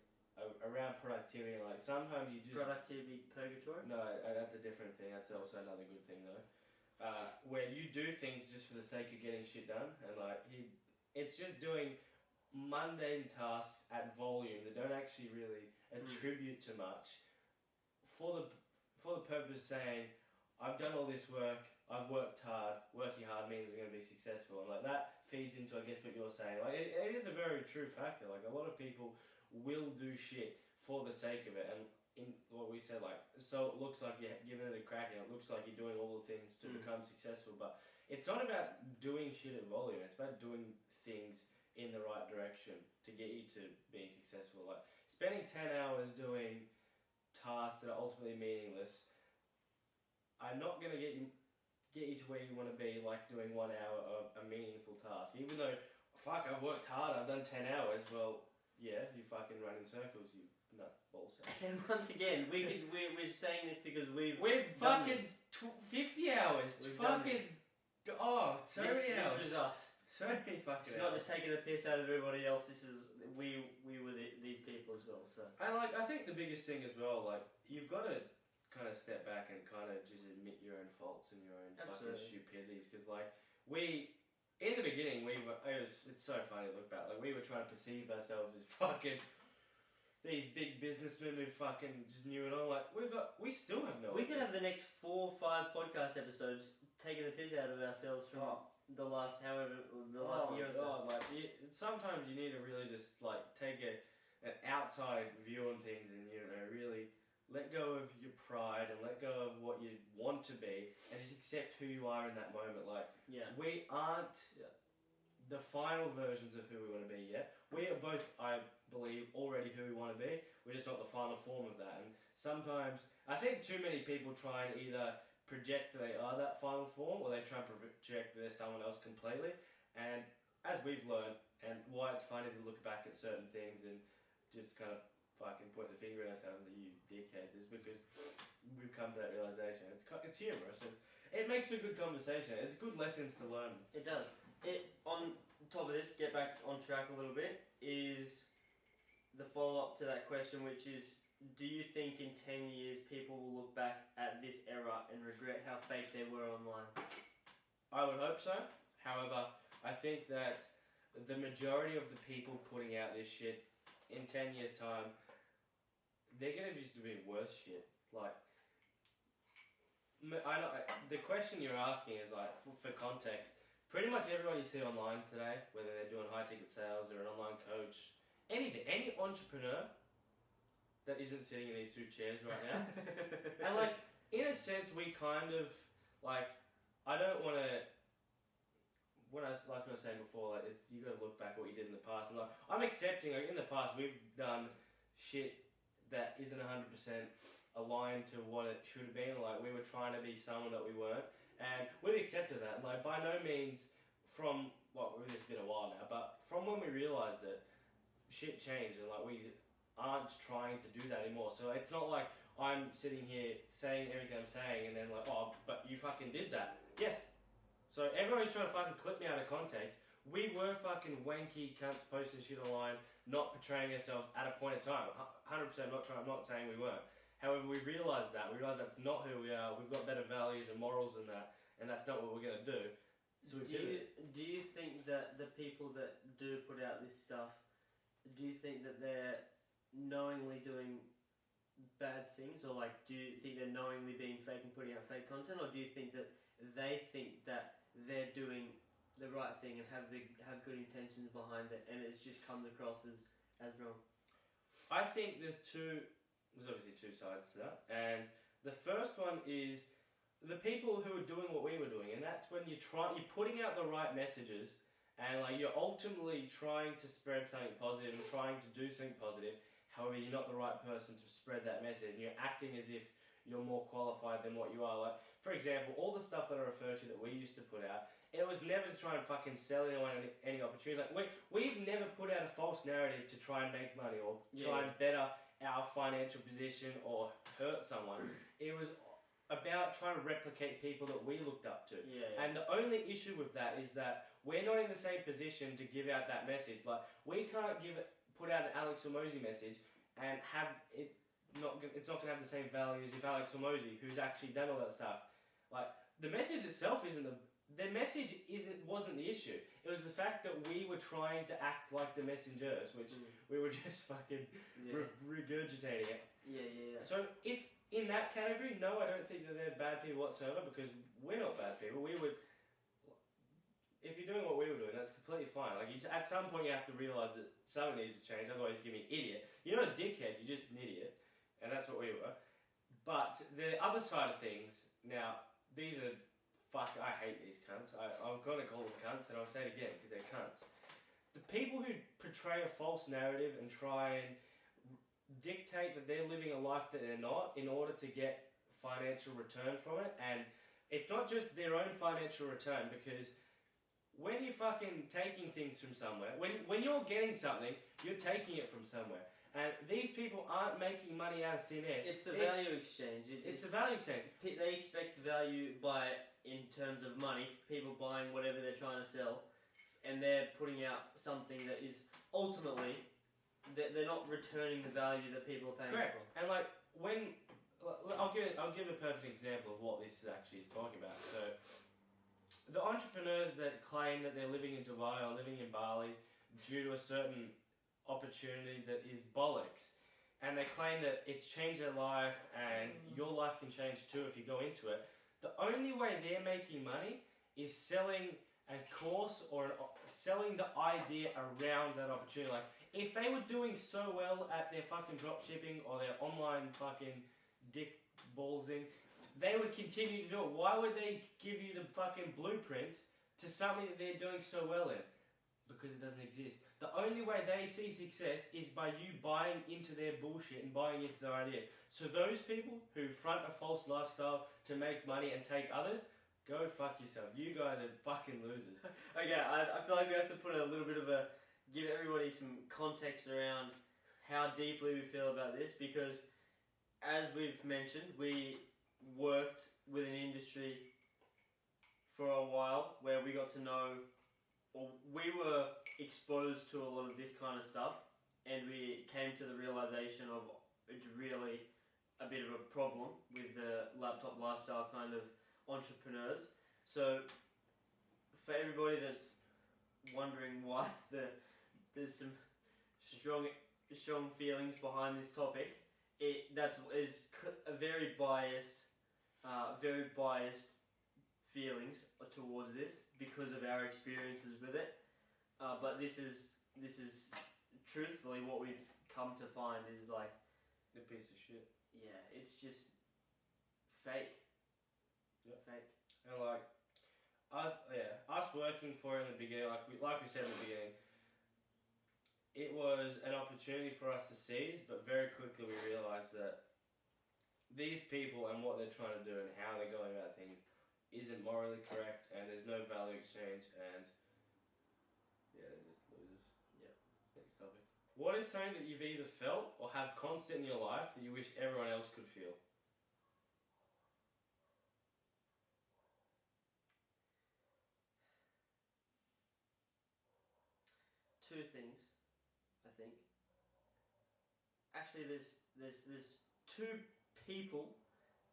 around productivity. Like, sometimes you just productivity purgatory. No, that's a different thing. That's also another good thing though. Where you do things just for the sake of getting shit done, and like it's just doing mundane tasks at volume that don't actually really attribute to much for the purpose of saying, I've done all this work, I've worked hard, working hard means I'm going to be successful, and like that feeds into, I guess, what you're saying. Like, it is a very true factor. Like, a lot of people will do shit for the sake of it, and in what we said, like, so it looks like you're giving it a crack, and it looks like you're doing all the things to become successful, but it's not about doing shit at volume, it's about doing things in the right direction to get you to being successful. Like, spending 10 hours doing tasks that are ultimately meaningless are not going to get you to where you want to be, like doing 1 hour of a meaningful task. Even though, fuck, I've worked hard, I've done 10 hours, well, yeah, you fucking run in circles, you nut ballsack. And once again, we're saying this because we've fucking 50 hours. Fucking, so many hours. This was us. So many fucking It's not just taking the piss out of everybody else. This is we were these people as well. So and like, I think the biggest thing as well, like, you've got to kind of step back and kind of just admit your own faults and your own fucking stupidities. Because like, in the beginning, it's so funny to look back. Like, we were trying to perceive ourselves as fucking these big businessmen who fucking just knew it all. Like, we still have no. We could have the next 4 or 5 podcast episodes taking the piss out of ourselves from. The last year or so. Like, sometimes you need to really just like take an outside view on things, and really let go of your pride and let go of what you want to be, and just accept who you are in that moment. Like, we aren't the final versions of who we want to be yet. We are both, I believe, already who we want to be. We're just not the final form of that. And sometimes I think too many people try and either project that they are that final form, or they try and project that they're someone else completely. And as we've learned, and why it's funny to look back at certain things and just kind of fucking point the finger at ourselves that you dickheads, is because we've come to that realization. It's humorous, and it makes a good conversation. It's good lessons to learn. It does. On top of this, get back on track a little bit, is the follow-up to that question, which is, do you think in 10 years people will look back at this era and regret how fake they were online? I would hope so. However, I think that the majority of the people putting out this shit in 10 years' time, they're going to just be worse shit. Like, the question you're asking is like, for context, pretty much everyone you see online today, whether they're doing high ticket sales or an online coach, anything, any entrepreneur that isn't sitting in these two chairs right now. And like, in a sense, we kind of, like, I don't want to, like I was saying before, like, you got to look back at what you did in the past. And like, I'm accepting, like, in the past, we've done shit that isn't 100% aligned to what it should have been. Like, we were trying to be someone that we weren't. And we've accepted that. Like, by no means from, well, it's been a while now, but from when we realised it, shit changed. And like, we aren't trying to do that anymore. So it's not like I'm sitting here saying everything I'm saying and then like, oh, but you fucking did that. Yes. So everyone's trying to fucking clip me out of context. We were fucking wanky cunts posting shit online, not portraying ourselves at a point in time. 100% not saying we weren't. However, we realised that. We realised that's not who we are. We've got better values and morals than that, and that's not what we're going to do. So do you think that the people that do put out this stuff, do you think that they're knowingly doing bad things, or like, do you think they're knowingly being fake and putting out fake content, or do you think that they think that they're doing the right thing and have good intentions behind it, and it's just comes across as wrong? I think there's obviously two sides to that, and the first one is the people who are doing what we were doing, and that's when you're putting out the right messages, and like you're ultimately trying to spread something positive and trying to do something positive. However, you're not the right person to spread that message, and you're acting as if you're more qualified than what you are. Like, for example, all the stuff that I refer to that we used to put out, it was never to try and fucking sell anyone any opportunities. Like, we've never put out a false narrative to try and make money or try and better our financial position or hurt someone. It was about trying to replicate people that we looked up to. And the only issue with that is that we're not in the same position to give out that message. Like, we can't put out an Alex Hormozi message and have it it's not going to have the same values if Alex Hormozi, who's actually done all that stuff. Like, the message itself wasn't the issue. It was the fact that we were trying to act like the messengers, which we were just fucking regurgitating it. So if in that category, no, I don't think that they're bad people whatsoever, because we're not bad people. If you're doing what we were doing, that's completely fine. Like, at some point you have to realise that something needs to change, otherwise you're going to be an idiot. You're not a dickhead, you're just an idiot. And that's what we were. But the other side of things, now, these are, I hate these cunts. I'm going to call them cunts, and I'll say it again, because they're cunts. The people who portray a false narrative and try and dictate that they're living a life that they're not in order to get financial return from it, and it's not just their own financial return, because when you're fucking taking things from somewhere, when you're getting something, you're taking it from somewhere. And these people aren't making money out of thin air. It's the value exchange. It's a value exchange. They expect value in terms of money, people buying whatever they're trying to sell, and they're putting out something that is ultimately, they're not returning the value that people are paying for. And like, I'll give a perfect example of what this actually is talking about. So, the entrepreneurs that claim that they're living in Dubai or living in Bali due to a certain opportunity that is bollocks, and they claim that it's changed their life and your life can change too if you go into it. The only way they're making money is selling a course or selling the idea around that opportunity. Like, if they were doing so well at their fucking dropshipping or their online fucking dick ballsing, they would continue to do it. Why would they give you the fucking blueprint to something that they're doing so well in? Because it doesn't exist. The only way they see success is by you buying into their bullshit and buying into their idea. So those people who front a false lifestyle to make money and take others, go fuck yourself. You guys are fucking losers. Okay, I feel like we have to put a little bit of give everybody some context around how deeply we feel about this, because as we've mentioned, we worked with an industry for a while where we got to know we were exposed to a lot of this kind of stuff, and we came to the realization of it's really a bit of a problem with the laptop lifestyle kind of entrepreneurs. So for everybody that's wondering why there's some strong feelings behind this topic, that is a very biased feelings towards this because of our experiences with it. But this is truthfully what we've come to find is like a piece of shit. Yeah, it's just fake. Yeah. Fake. And like us working for it in the beginning, like we said in the beginning, it was an opportunity for us to seize, but very quickly we realised that these people and what they're trying to do and how they're going about things isn't morally correct, and there's no value exchange, and yeah, they're just losers. Yeah. Next topic. What is something that you've either felt or have constant in your life that you wish everyone else could feel? Two things, I think. Actually, there's two people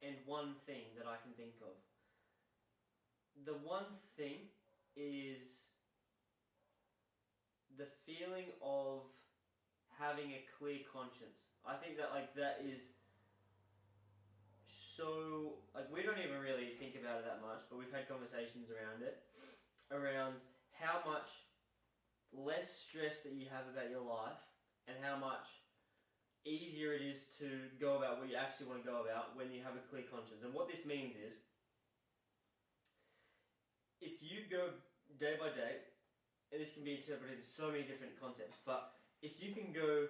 and one thing that I can think of. The one thing is the feeling of having a clear conscience. I think that that is so, we don't even really think about it that much, but we've had conversations around it, around how much less stress that you have about your life and how much easier it is to go about what you actually want to go about when you have a clear conscience. And what this means is, if you go day by day, and this can be interpreted in so many different concepts, but if you can go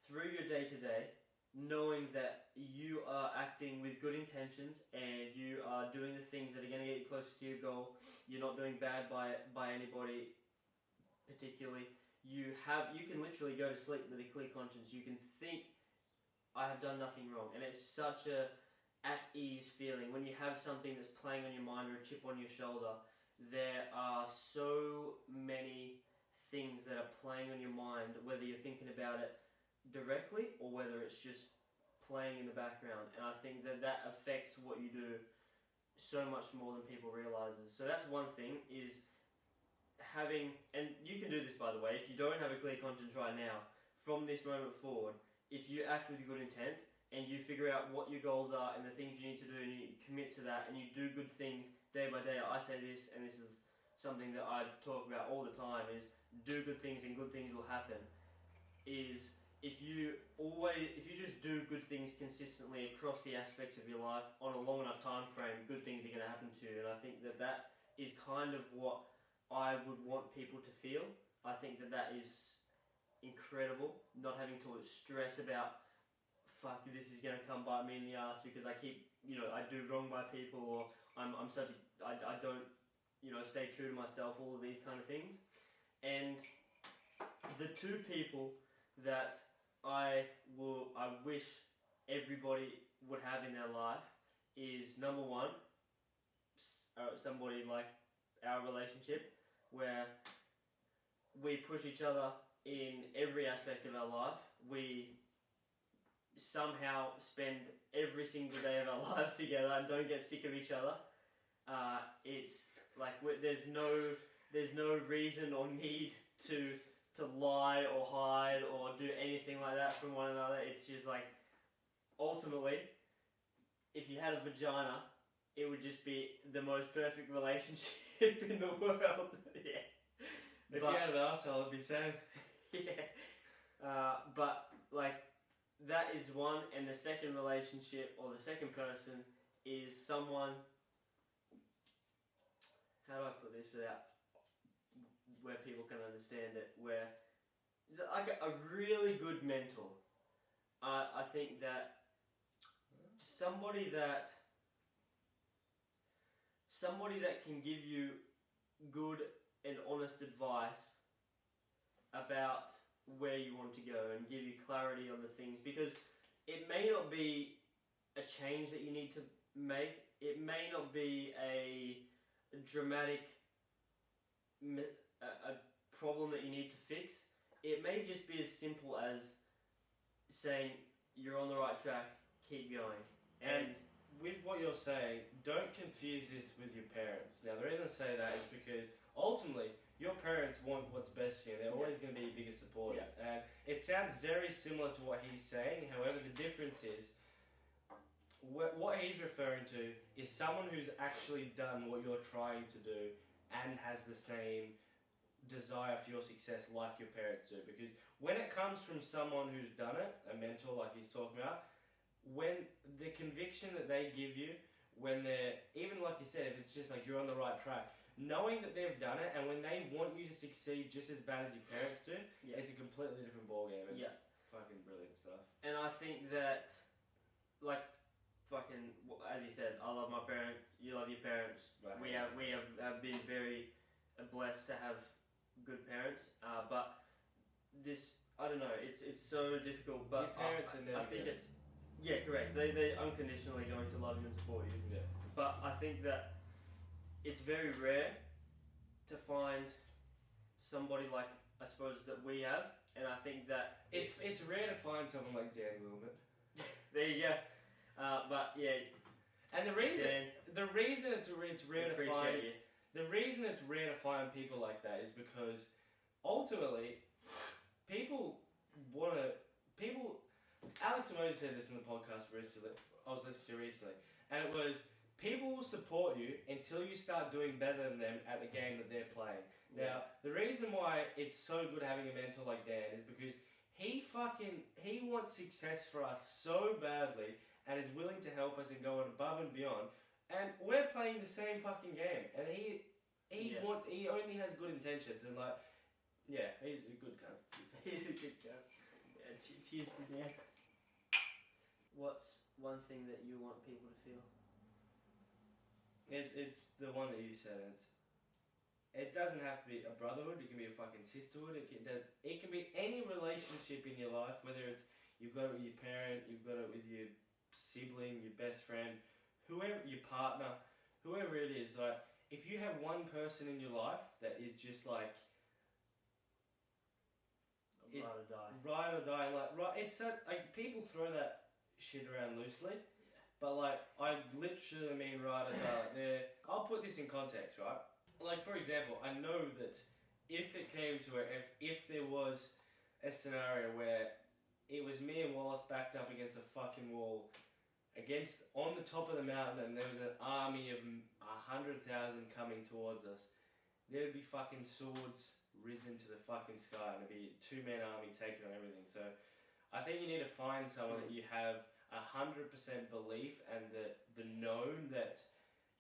through your day to day knowing that you are acting with good intentions and you are doing the things that are going to get you closer to your goal, you're not doing bad by anybody particularly, you can literally go to sleep with a clear conscience. You can think, I have done nothing wrong, and it's such a at ease feeling when you have something that's playing on your mind or a chip on your shoulder. There are so many things that are playing on your mind, whether you're thinking about it directly or whether it's just playing in the background, and I think that affects what you do so much more than people realizes. So that's one thing, is having, and you can do this by the way, if you don't have a clear conscience right now, from this moment forward, if you act with good intent and you figure out what your goals are and the things you need to do and you commit to that and you do good things day by day. I say this, and this is something that I talk about all the time, is do good things and good things will happen. Is if you just do good things consistently across the aspects of your life on a long enough time frame, good things are going to happen to you. And I think that is kind of what I would want people to feel. I think that is incredible, not having to stress about, fuck, this is going to come bite me in the ass because I keep, I do wrong by people, or I don't, stay true to myself, all of these kind of things. And the two people that I wish everybody would have in their life is, number one, somebody like our relationship, where we push each other in every aspect of our life. We somehow spend every single day of our lives together and don't get sick of each other. It's like there's no reason or need to lie or hide or do anything like that from one another. It's just like, ultimately, if you had a vagina, it would just be the most perfect relationship in the world. Yeah. If you had an arsehole, it'd be same. Yeah. But that is one, and the second relationship or the second person is someone. How do I put this without where people can understand it? Where like a really good mentor. I think that somebody that can give you good and honest advice about where you want to go and give you clarity on the things, because it may not be a change that you need to make. It may not be a dramatic a problem that you need to fix. It may just be as simple as saying you're on the right track, keep going. And with what you're saying, don't confuse this with your parents. Now, the reason I say that is because ultimately, your parents want what's best for you. They're always going to be your biggest supporters. Yeah. And it sounds very similar to what he's saying. However, the difference is, what he's referring to is someone who's actually done what you're trying to do and has the same desire for your success like your parents do. Because when it comes from someone who's done it, a mentor like he's talking about, when the conviction that they give you, when they're, even like you said, if it's just like you're on the right track, knowing that they've done it, and when they want you to succeed just as bad as your parents do, it's a completely different ballgame. It's fucking brilliant stuff. And I think that, like, fucking, as you said, I love my parents, you love your parents. Right. We have been very blessed to have good parents, but this, I don't know, it's so difficult, but your parents are never I think good. it's, yeah, correct, they're unconditionally going to love you and support you. Yeah. But I think that it's very rare to find somebody like, I suppose, that we have, and I think that it's rare to find someone like Dan Wilmot. There you go. But yeah, and the reason it's rare to find you. The reason it's rare to find people like that is because ultimately Alex Moses said this in the podcast recently. I was listening to recently, and it was, people will support you until you start doing better than them at the game that they're playing. Now, the reason why it's so good having a mentor like Dan is because he wants success for us so badly and is willing to help us and go above and beyond. And we're playing the same fucking game, and he only has good intentions, and like, yeah, he's a good cunt. He's a good guy. Yeah, cheers to Dan. What's one thing that you want people to feel? It's the one that you said. It doesn't have to be a brotherhood. It can be a fucking sisterhood. It can be any relationship in your life, whether it's you've got it with your parent, you've got it with your sibling, your best friend, whoever, your partner, whoever it is. Like, if you have one person in your life that is just like ride or die, like, right, it's that, like, people throw that shit around loosely, but like, I literally mean ride or die. Like, I'll put this in context, right? Like, for example, I know that if it came to it, if there was a scenario where it was me and Wallace backed up against a fucking wall, on the top of the mountain, and there was an army of 100,000 coming towards us, there would be fucking swords risen to the fucking sky, and it'd be a two-man army taking on everything. So I think you need to find someone that you have 100% belief and the known that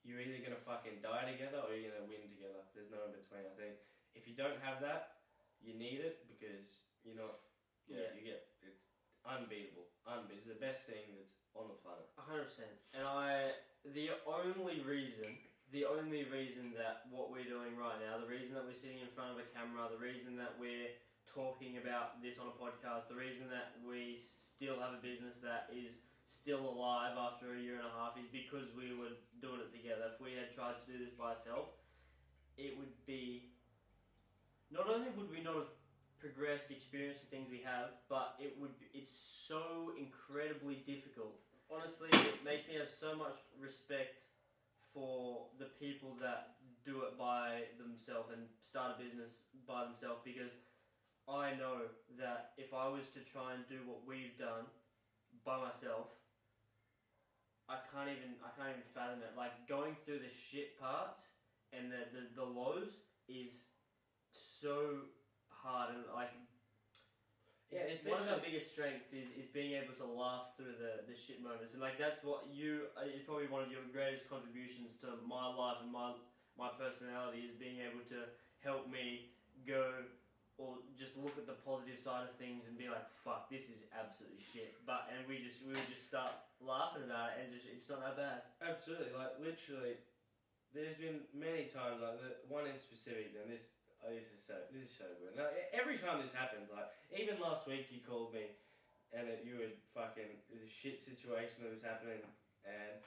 you're either going to fucking die together or you're going to win together. There's no in between. I think if you don't have that, you need it, because you get, it's unbeatable. It's the best thing that's on the planet. 100%. And the only reason that what we're doing right now, the reason that we're sitting in front of a camera, the reason that we're talking about this on a podcast, the reason that we still have a business that is still alive after a year and a half is because we were doing it together. If we had tried to do this by ourselves, it would be, not only would we not have progressed, experienced the things we have, but it's so incredibly difficult. Honestly, it makes me have so much respect for the people that do it by themselves and start a business by themselves, because I know that if I was to try and do what we've done by myself, I can't even fathom it. Like, going through the shit parts and the lows is so hard, and like, it's one of our biggest strengths is being able to laugh through the shit moments, and like, that's what it's probably one of your greatest contributions to my life and my personality, is being able to help me go, or just look at the positive side of things and be like, fuck, this is absolutely shit, and we would just start laughing about it, and it's not that bad. Absolutely. Like, literally, there's been many times, like the one in specific, and this is so good. Now, every time this happens, like, even last week you called me, and it was a shit situation that was happening, and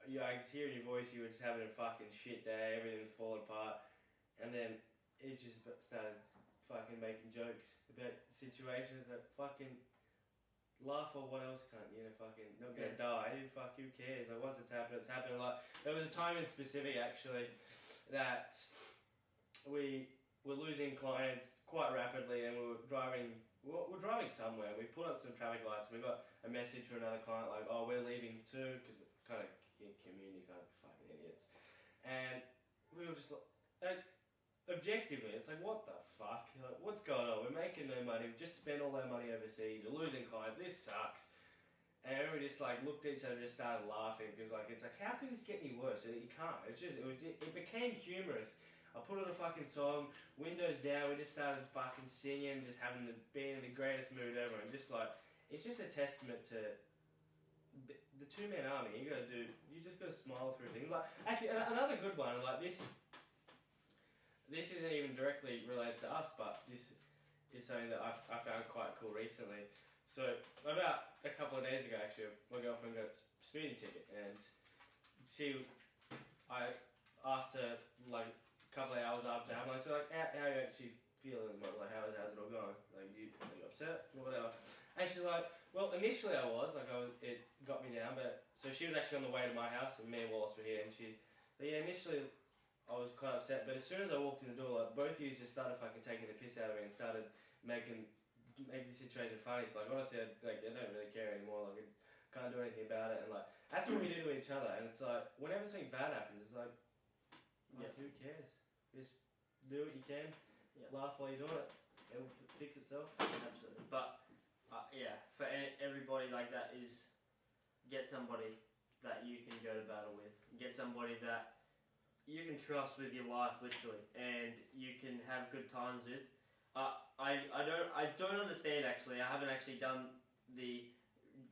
I could hear in your voice you were just having a fucking shit day, everything was falling apart, and then it just started fucking making jokes about situations that fucking laugh or what else can't, you know, fucking not gonna die, fuck, who cares? Like, once it's happened, it's happened. Like, there was a time in specific, actually, that we were losing clients quite rapidly, and we're driving somewhere. We put up some traffic lights, and we got a message from another client like, oh, we're leaving too, because it's kind of community kind of fucking idiots. And we were just like, objectively, it's like, what the fuck? Like, what's going on? We're making no money. We've just spent all our money overseas. We're losing clients. This sucks. And everybody just like looked at each other and just started laughing, because like, it's like, how can this get any worse? You can't. It became humorous. I put on a fucking song, windows down, we just started fucking singing, just being in the greatest mood ever, and just like, it's just a testament to the two-man army. You just gotta smile through things. Like, actually, another good one, like this isn't even directly related to us, but this is something that I found quite cool recently. So, about a couple of days ago, actually, my girlfriend got a speeding ticket, and I asked her, like, couple of hours after having, like, so like, how are you actually feeling? Like, how's it all going? Like, are you upset or whatever? And she's like, well, initially I was, it got me down, but so she was actually on the way to my house, and me and Wallace were here, and initially I was quite upset, but as soon as I walked in the door, like, both of you just started fucking taking the piss out of me and started making the situation funny. So like, honestly, I don't really care anymore. Like, I can't do anything about it, and like, that's what we do to each other. And it's like, whenever something bad happens, it's like who cares? Just do what you can, laugh while you're doing it. It'll fix itself. Absolutely. But for everybody like that is get somebody that you can go to battle with. Get somebody that you can trust with your life, literally, and you can have good times with. I don't understand, actually. I haven't actually done the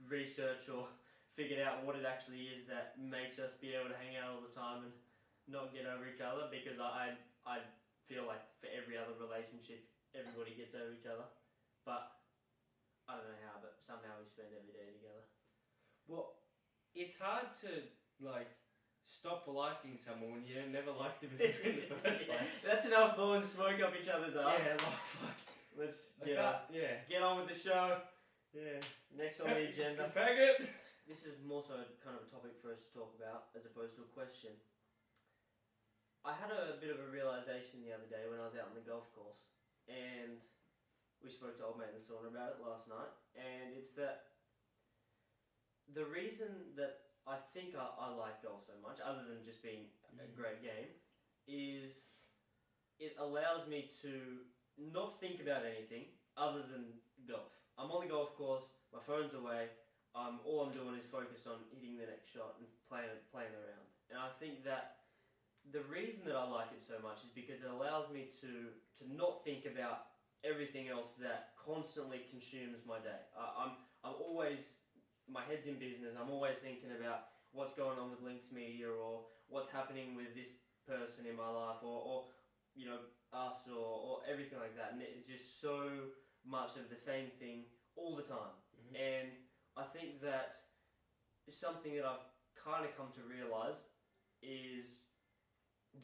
research or figured out what it actually is that makes us be able to hang out all the time and not get over each other, because I feel like for every other relationship, everybody gets over each other. But I don't know how, but somehow we spend every day together. Well, it's hard to like stop liking someone when you never liked them in the first place. That's enough blowing smoke up each other's ass. Yeah, fuck. Let's get on with the show. Yeah. Next on the agenda. Faggot. This is more so kind of a topic for us to talk about as opposed to a question. I had a bit of a realisation the other day when I was out on the golf course, and we spoke to old mate in the sauna about it last night, and it's that the reason that I think I like golf so much, other than just being a great game, is it allows me to not think about anything other than golf. I'm on the golf course, my phone's away, all I'm doing is focused on hitting the next shot and playing around. And I think that the reason that I like it so much is because it allows me to not think about everything else that constantly consumes my day. I'm always, my head's in business, I'm always thinking about what's going on with Links Media, or what's happening with this person in my life, or you know, us, or everything like that. And it's just so much of the same thing all the time. Mm-hmm. And I think that something that I've kind of come to realise is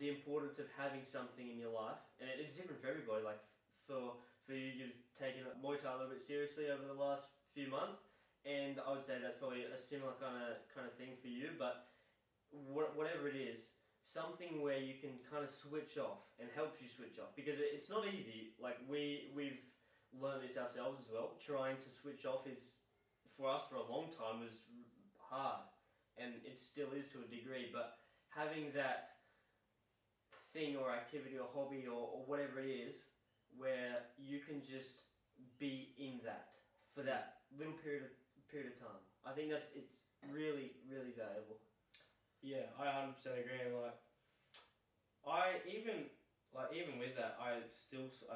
the importance of having something in your life, and it's different for everybody. Like for you, you've taken Muay Thai a little bit seriously over the last few months, and I would say that's probably a similar kind of thing for you. But whatever it is, something where you can kind of switch off and helps you switch off, because it's not easy. Like we've learned this ourselves as well. Trying to switch off is, for us for a long time, was hard, and it still is to a degree. But having that thing or activity or hobby or whatever it is, where you can just be in that for that little period of time, I think it's really, really valuable. Yeah, I 100% agree. And even with that, I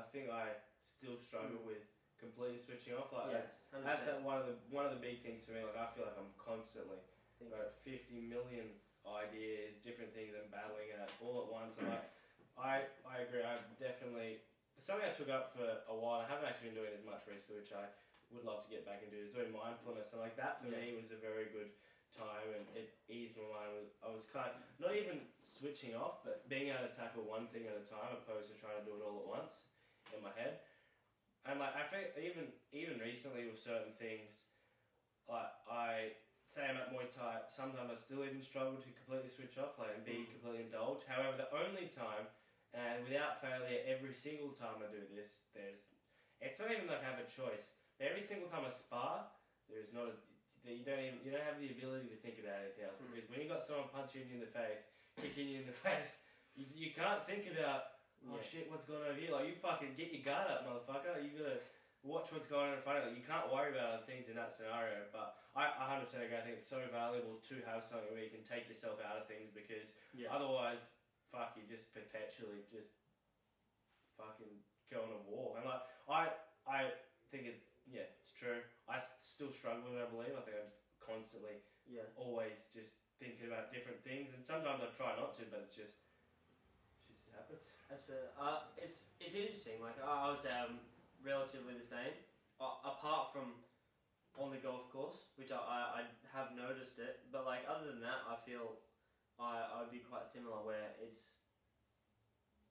think I still struggle with completely switching off. Like that's one of the big things for me. Like, I feel like I'm constantly got 50 million ideas, different things I'm battling at all at once. And I agree. I definitely, something I took up for a while. I haven't actually been doing as much recently, which I would love to get back into, is doing mindfulness. And like that for me was a very good time, and it eased my mind. I was kind of, not even switching off, but being able to tackle one thing at a time opposed to trying to do it all at once in my head. And like I think even recently with certain things, like I say I'm at Muay Thai, sometimes I still even struggle to completely switch off, like and be completely indulged. However, the only time, and without failure, every single time I do this, it's not even like I have a choice. Every single time I spar, there's not a, you don't have the ability to think about anything else, because when you got someone punching you in the face, kicking you in the face, you can't think about, oh shit, what's going on over here? Like, you fucking get your guard up, motherfucker. You gotta watch what's going on in front of you. You can't worry about other things in that scenario. But I 100% agree. I think it's so valuable to have something where you can take yourself out of things, because otherwise, fuck, you just perpetually just fucking go on a war. And like, I think it's true. I still struggle with it, I believe. I think I'm constantly always just thinking about different things, and sometimes I try not to, but it just happens. Absolutely. It's interesting. Like I would say I'm relatively the same, apart from on the golf course, which I have noticed it. But like other than that, I feel I would be quite similar, where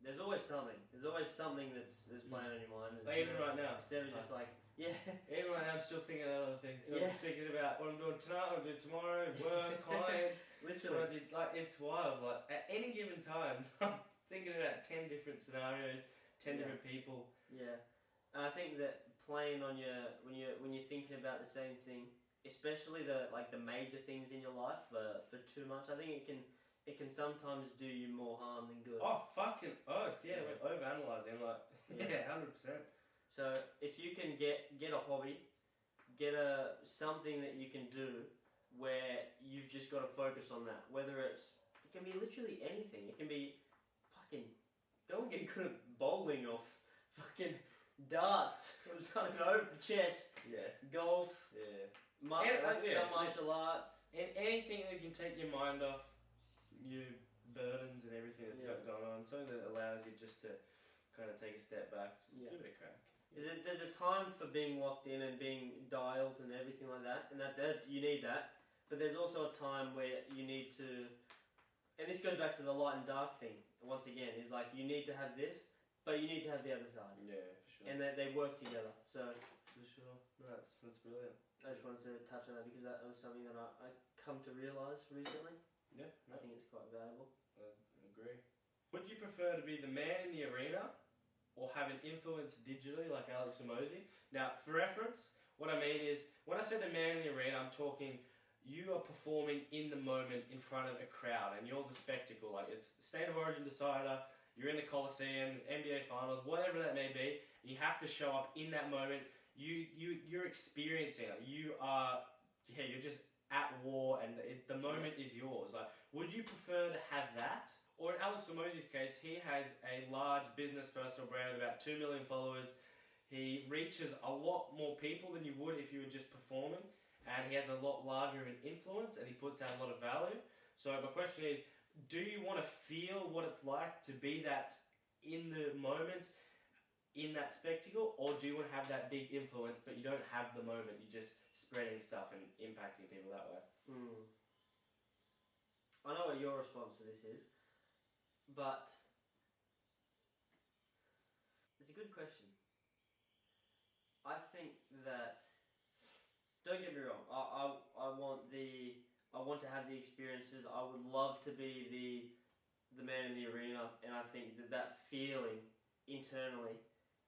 there's always something. There's always something that's playing on your mind. Like even right now, instead of just like even right now, I'm still thinking about other things. So I'm thinking about what I'm doing tonight, what I'm doing tomorrow, work, clients. Literally, what I did. Like it's wild. Like at any given time, I'm thinking about 10 different scenarios, 10 different people. Yeah, and I think that playing on when you're thinking about the same thing, especially the major things in your life for too much, I think it can sometimes do you more harm than good. Oh fucking oath! Yeah, we're overanalyzing. Like 100%. So if you can get a hobby, get something that you can do where you've just got to focus on that. Whether it can be literally anything. It can be fucking go and get good at bowling or fucking darts. I don't know, chess. Yeah. Golf. Yeah. Some martial arts. Anything that can take your mind off your burdens and everything that's got going on. Something that allows you just to kind of take a step back. Just give it a crack. There's a time for being locked in and being dialed and everything like that, and that you need that. But there's also a time where you need to, and this goes back to the light and dark thing. Once again, is like you need to have this, but you need to have the other side. Yeah, for sure. And they work together. So for sure, no, that's brilliant. I just wanted to touch on that because that was something that I come to realise recently. Yeah, I think it's quite valuable. I agree. Would you prefer to be the man in the arena, or have an influence digitally like Alex Hormozi? Now, for reference, what I mean is, when I say the man in the arena, I'm talking you are performing in the moment in front of a crowd, and you're the spectacle. Like, it's State of Origin decider, you're in the Coliseums, NBA Finals, whatever that may be, and you have to show up in that moment. You're experiencing it. You're just at war, and the moment is yours. Like, would you prefer to have that? Or in Alex Hormozi's case, he has a large business personal brand with about 2 million followers. He reaches a lot more people than you would if you were just performing. And he has a lot larger of an influence, and he puts out a lot of value. So my question is, do you want to feel what it's like to be that in the moment, in that spectacle? Or do you want to have that big influence, but you don't have the moment, you're just spreading stuff and impacting people that way? I know what your response to this is. But it's a good question. I think that, don't get me wrong, I want to have the experiences. I would love to be the man in the arena, and I think that feeling internally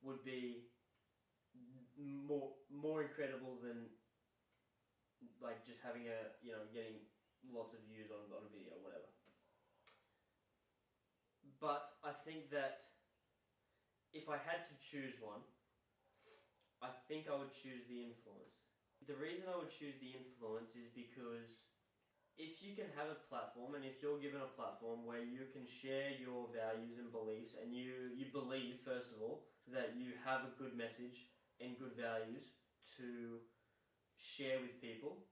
would be more incredible than like just having getting lots of views on a video or whatever. But I think that if I had to choose one, I think I would choose the influence. The reason I would choose the influence is because if you can have a platform, and if you're given a platform where you can share your values and beliefs, and you believe, first of all, that you have a good message and good values to share with people,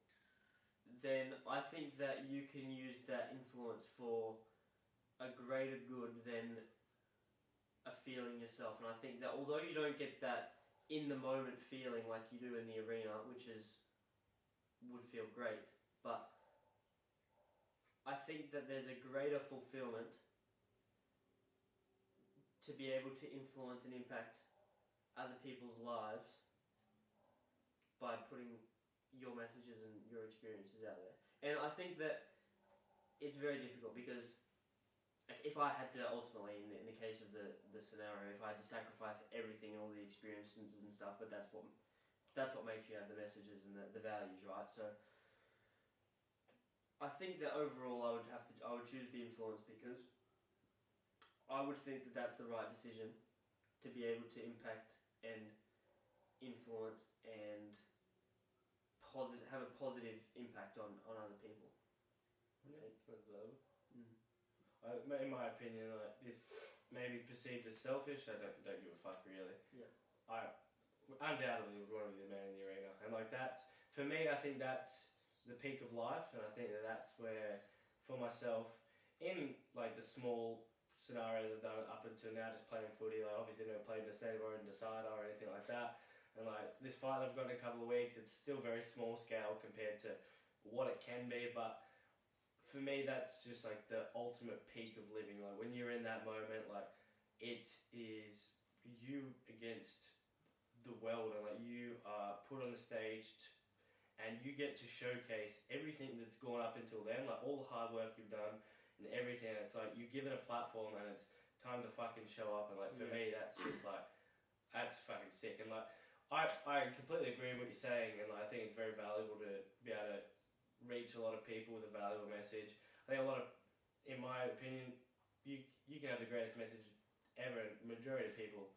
then I think that you can use that influence for a greater good than a feeling yourself. And I think that although you don't get that in the moment feeling like you do in the arena, which would feel great, but I think that there's a greater fulfillment to be able to influence and impact other people's lives by putting your messages and your experiences out there. And I think that it's very difficult because if I had to ultimately, in the case of the scenario, if I had to sacrifice everything and all the experiences and stuff, but that's what makes you have the messages and the values, right? So I think that overall I would choose the influence because I would think that that's the right decision to be able to impact and influence and have a positive impact on other people. Yeah, that's valid. In my opinion, like this may be perceived as selfish. I don't give a fuck really. Yeah. I undoubtedly would want to be the man in the arena, and like that's for me. I think that's the peak of life, and I think that's where, for myself, in like the small scenarios I've done up until now, just playing footy. Like obviously never played in a state or in decider or anything like that. And like this fight I've got in a couple of weeks, it's still very small scale compared to what it can be, but for me that's just like the ultimate peak of living. Like when you're in that moment, like it is you against the world, and like you are put on the stage and you get to showcase everything that's gone up until then, like all the hard work you've done and everything. It's like you're given a platform and it's time to fucking show up, and like for me that's just like that's fucking sick. And like I completely agree with what you're saying, and I think it's very valuable to be able to reach a lot of people with a valuable message. I think in my opinion, you can have the greatest message ever, and majority of people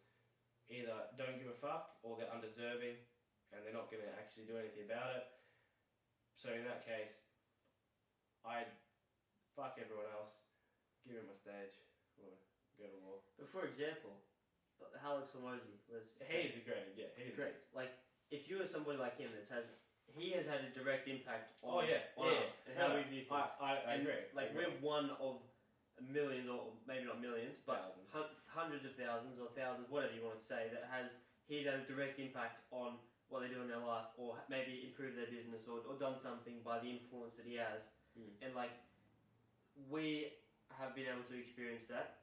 either don't give a fuck or they're undeserving and they're not going to actually do anything about it. So in that case, I'd fuck everyone else, give him a stage, or go to war. But for example, Alex Hormozi was... He's a great, yeah. He's great. Like, if you are somebody like him he has had a direct impact on, us and how we view things. I agree. Like, we're one of millions, or maybe not millions, but hundreds of thousands or thousands, whatever you want to say, he's had a direct impact on what they do in their life, or maybe improve their business, or done something by the influence that he has. And like, we have been able to experience that.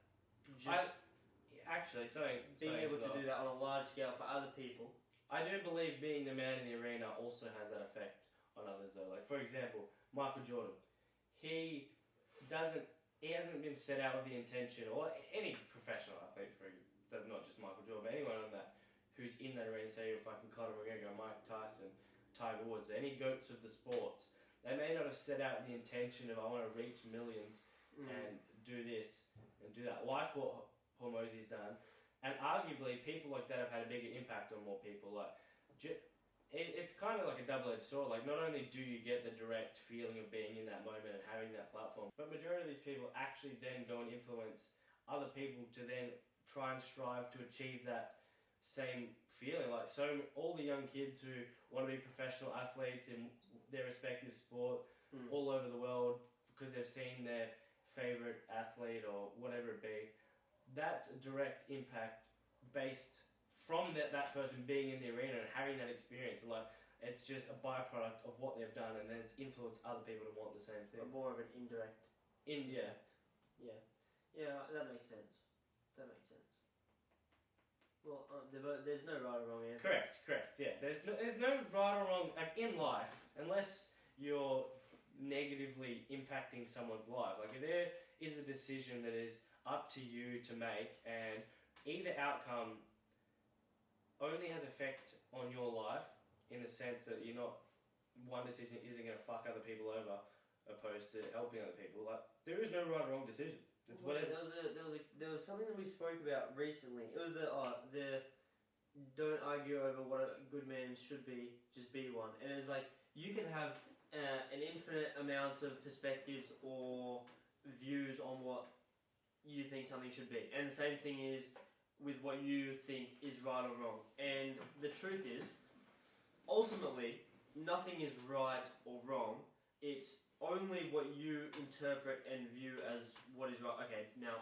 Being able to do that on a large scale for other people. I do believe being the man in the arena also has that effect on others though. Like for example, Michael Jordan. He hasn't been set out with the intention, or any professional athlete, not just Michael Jordan, but anyone on that who's in that arena, say you're fucking Conor McGregor, Mike Tyson, Tiger Woods, any goats of the sports, they may not have set out the intention of I want to reach millions and do this and do that, like what Hormozi's done. And arguably, people like that have had a bigger impact on more people. Like, it's kind of like a double-edged sword. Like, not only do you get the direct feeling of being in that moment and having that platform, but majority of these people actually then go and influence other people to then try and strive to achieve that same feeling. Like, so all the young kids who want to be professional athletes in their respective sport all over the world because they've seen their favorite athlete or whatever it be, that's a direct impact based from that person being in the arena and having that experience. Like, it's just a byproduct of what they've done, and then it's influenced other people to want the same thing. More of an indirect. Yeah, that makes sense. Well, there's no right or wrong answer. Correct. Yeah, there's no right or wrong in life unless you're negatively impacting someone's life. Like, if there is a decision that is up to you to make, and either outcome only has effect on your life in the sense that one decision isn't going to fuck other people over opposed to helping other people. Like, there is no right or wrong decision. It's there was something that we spoke about recently. It was the don't argue over what a good man should be, just be one. And it's like, you can have an infinite amount of perspectives or views on what you think something should be, and the same thing is with what you think is right or wrong. And the truth is, ultimately, nothing is right or wrong. It's only what you interpret and view as what is right. Okay, now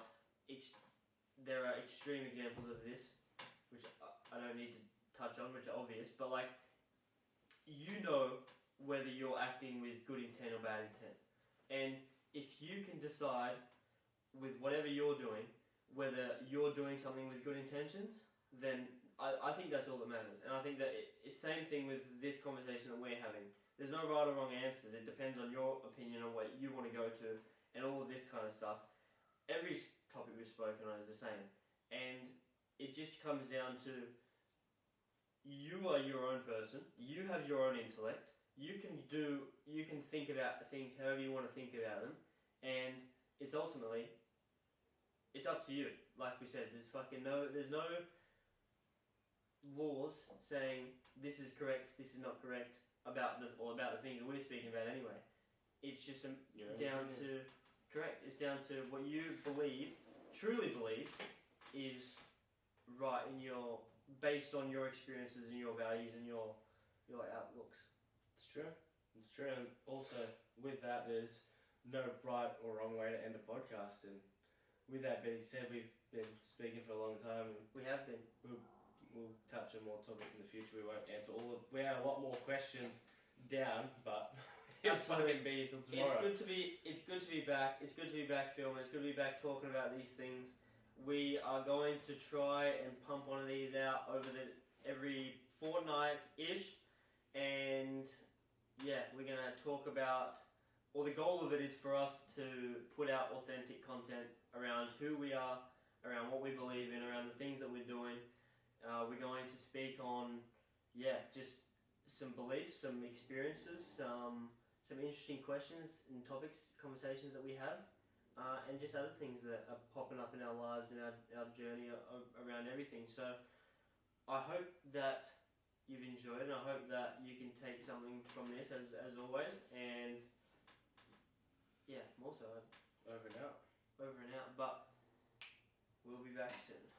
there are extreme examples of this, which I don't need to touch on, which are obvious, but like, whether you're acting with good intent or bad intent, and if you can decide with whatever you're doing, whether you're doing something with good intentions, then I think that's all that matters. And I think that it's the same thing with this conversation that we're having. There's no right or wrong answers. It depends on your opinion on what you want to go to and all of this kind of stuff. Every topic we've spoken on is the same. And it just comes down to you are your own person. You have your own intellect. You can think about things however you want to think about them. And it's ultimately, it's up to you. Like we said, there's no laws saying this is correct, this is not correct about the things that we're speaking about anyway. It's just down to correct. It's down to what you truly believe, is right based on your experiences and your values and your outlooks. It's true. And also with that, there's no right or wrong way to end a podcast. And with that being said, we've been speaking for a long time. And we have been. We'll touch on more topics in the future. We won't answer all of. We had a lot more questions down, but it'll fucking be till tomorrow. It's good to be back. It's good to be back filming. It's good to be back talking about these things. We are going to try and pump one of these out over every fortnight-ish, and yeah, we're gonna talk about. Well, the goal of it is for us to put out authentic content around who we are, around what we believe in, around the things that we're doing. We're going to speak on, just some beliefs, some experiences, some interesting questions and topics, conversations that we have, and just other things that are popping up in our lives and our journey around everything. So I hope that you've enjoyed, and I hope that you can take something from this as always. And more so. Over and out. But we'll be back soon.